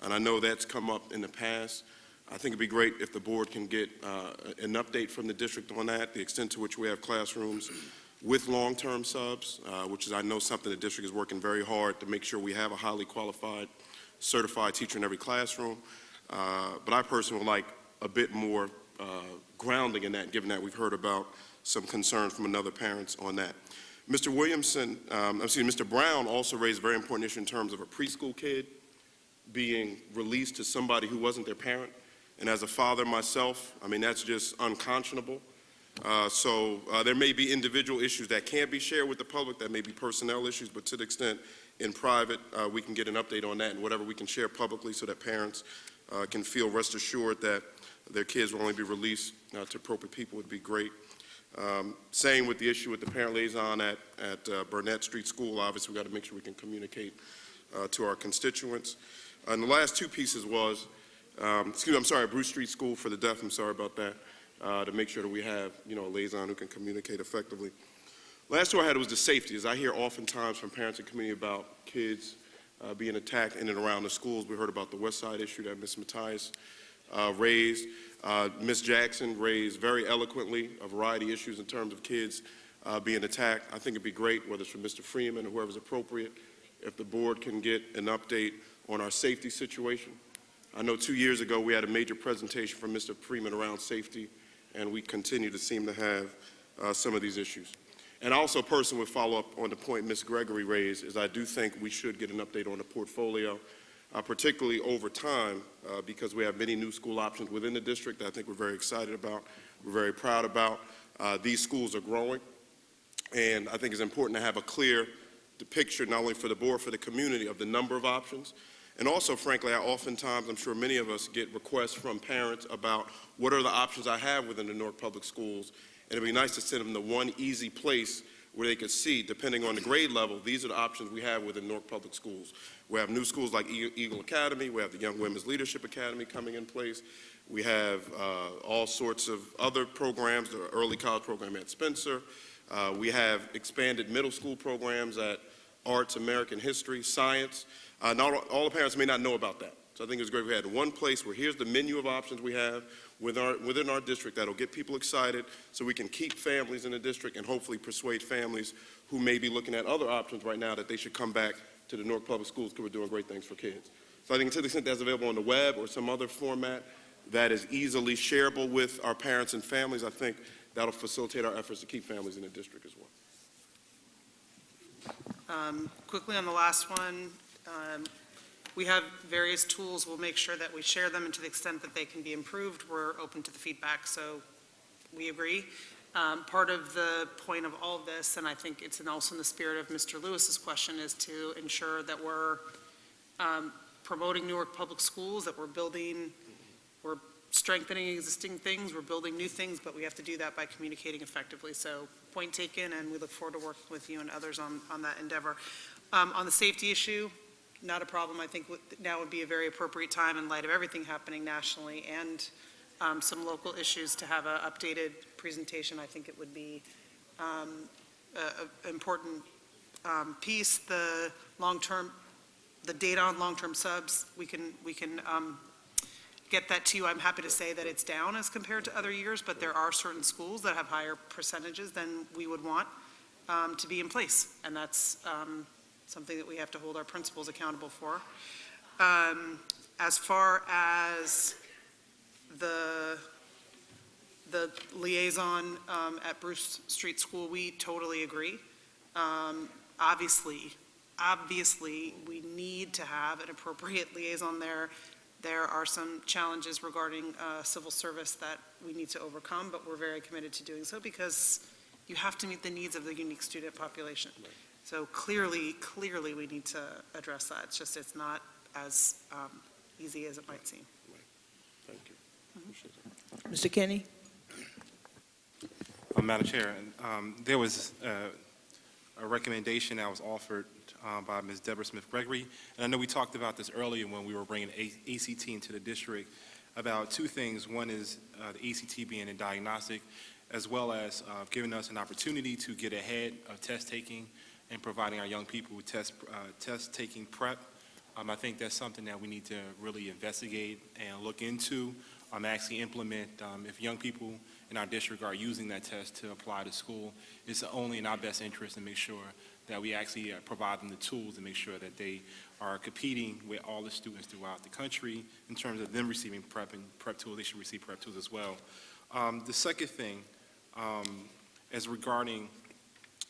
and I know that's come up in the past. I think it'd be great if the board can get an update from the district on that, the extent to which we have classrooms with long-term subs, which is, I know, something the district is working very hard to make sure we have a highly qualified, certified teacher in every classroom. But I personally would like a bit more grounding in that, given that we've heard about some concerns from another parents on that. Mr. Mr. Brown also raised a very important issue in terms of a preschool kid being released to somebody who wasn't their parent. And as a father myself, that's just unconscionable. So there may be individual issues that can't be shared with the public, that may be personnel issues, but to the extent in private, we can get an update on that and whatever we can share publicly so that parents can feel rest assured that their kids will only be released to appropriate people would be great. Same with the issue with the parent liaison at Burnett Street School. Obviously, we've got to make sure we can communicate to our constituents. And the last 2 pieces was, Bruce Street School for the deaf, I'm sorry about that, to make sure that we have, a liaison who can communicate effectively. Last 2 I had was the safety, as I hear oftentimes from parents and community about kids being attacked in and around the schools. We heard about the West Side issue that Ms. Mathias raised. Ms. Jackson raised very eloquently a variety of issues in terms of kids being attacked. I think it'd be great, whether it's from Mr. Freeman or whoever's appropriate, if the board can get an update on our safety situation. I know 2 years ago we had a major presentation from Mr. Freeman around safety, and we continue to seem to have some of these issues. And I also personally would follow up on the point Ms. Gregory raised, is I do think we should get an update on the portfolio, particularly over time, because we have many new school options within the district that I think we're very excited about, we're very proud about. These schools are growing, and I think it's important to have a clear picture, not only for the board, for the community, of the number of options. And also, frankly, I'm sure many of us get requests from parents about what are the options I have within the Newark Public Schools. And it'd be nice to send them to one easy place where they could see, depending on the grade level, these are the options we have within Newark Public Schools. We have new schools like Eagle Academy. We have the Young Women's Leadership Academy coming in place. We have all sorts of other programs, the early college program at Spencer. We have expanded middle school programs at Arts, American History, Science. Not all the parents may not know about that. So I think it's great we had one place where here's the menu of options we have within our district that'll get people excited so we can keep families in the district and hopefully persuade families who may be looking at other options right now that they should come back to the Newark Public Schools because we're doing great things for kids. So I think to the extent that's available on the web or some other format that is easily shareable with our parents and families, I think that'll facilitate our efforts to keep families in the district as well. Quickly on the last one, we have various tools. We'll make sure that we share them, and to the extent that they can be improved, we're open to the feedback, so we agree. Part of the point of all of this, and I think it's also in the spirit of Mr. Lewis's question, is to ensure that we're promoting Newark Public Schools, that we're strengthening existing things, we're building new things, but we have to do that by communicating effectively. So point taken, and we look forward to working with you and others on that endeavor. On the safety issue, not a problem. I think now would be a very appropriate time in light of everything happening nationally and some local issues to have an updated presentation. I think it would be an important piece. The data on long-term subs, we can get that to you. I'm happy to say that it's down as compared to other years, but there are certain schools that have higher percentages than we would want to be in place, and that's something that we have to hold our principals accountable for. As far as the liaison at Bruce Street School, we totally agree. Obviously, we need to have an appropriate liaison there. There are some challenges regarding civil service that we need to overcome, but we're very committed to doing so because you have to meet the needs of the unique student population. Right. So clearly we need to address that. It's not as easy as it might seem. Right. Thank you. Mm-hmm. Mr. Kenny? Madam Chair, there was a recommendation that was offered by Ms. Deborah Smith-Gregory, and I know we talked about this earlier when we were bringing ACT into the district about two things. One is the ACT being a diagnostic, as well as giving us an opportunity to get ahead of test taking and providing our young people with test taking prep. I think that's something that we need to really investigate and look into, actually implement. If young people in our district are using that test to apply to school, it's only in our best interest to make sure that we actually provide them the tools to make sure that they are competing with all the students throughout the country in terms of them receiving prep and prep tools. They should receive prep tools as well. The second thing is regarding,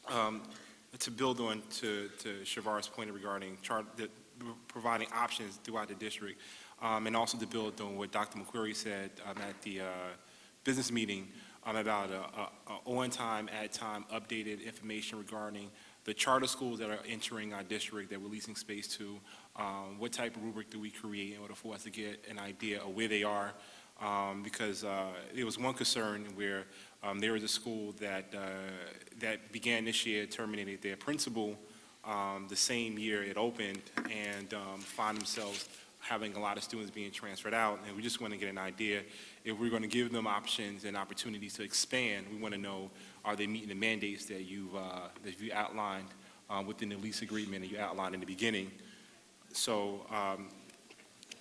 to build on to Shavar's point regarding providing options throughout the district, and also to build on what Dr. McQuarrie said at the business meeting about on-time, at-time, updated information regarding the charter schools that are entering our district, that we're leasing space to, what type of rubric do we create in order for us to get an idea of where they are, because there was one concern where there was a school that began this year, terminated their principal the same year it opened, and find themselves having a lot of students being transferred out, and we just want to get an idea if we're going to give them options and opportunities to expand. We want to know, are they meeting the mandates that you outlined within the lease agreement that you outlined in the beginning? So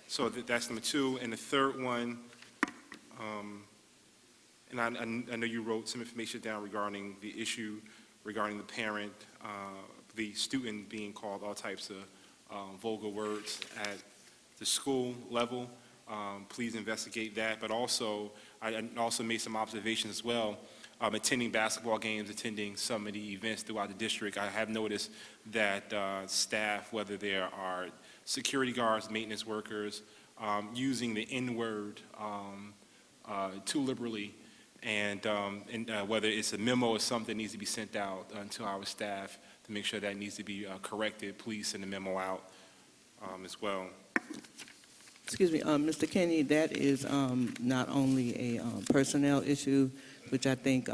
So that's number 2. And the third one, and I know you wrote some information down regarding the issue regarding the parent, the student being called all types of vulgar words at the school level. Please investigate that. But also, I also made some observations as well. Attending basketball games, attending some of the events throughout the district, I have noticed that staff, whether there are security guards, maintenance workers, using the N-word too liberally, and whether it's a memo or something that needs to be sent out to our staff to make sure that needs to be corrected. Please send a memo out as well. Excuse me, Mr. Kenny, that is not only a personnel issue, which I think,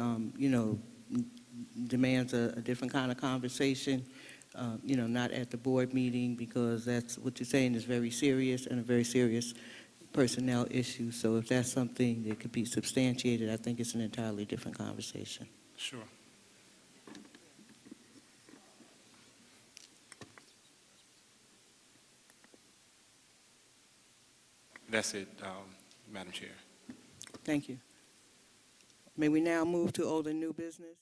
demands a different kind of conversation, not at the board meeting, because that's what you're saying is very serious and a very serious personnel issue. So if that's something that could be substantiated, I think it's an entirely different conversation. Sure. That's it, Madam Chair. Thank you. May we now move to old and new business?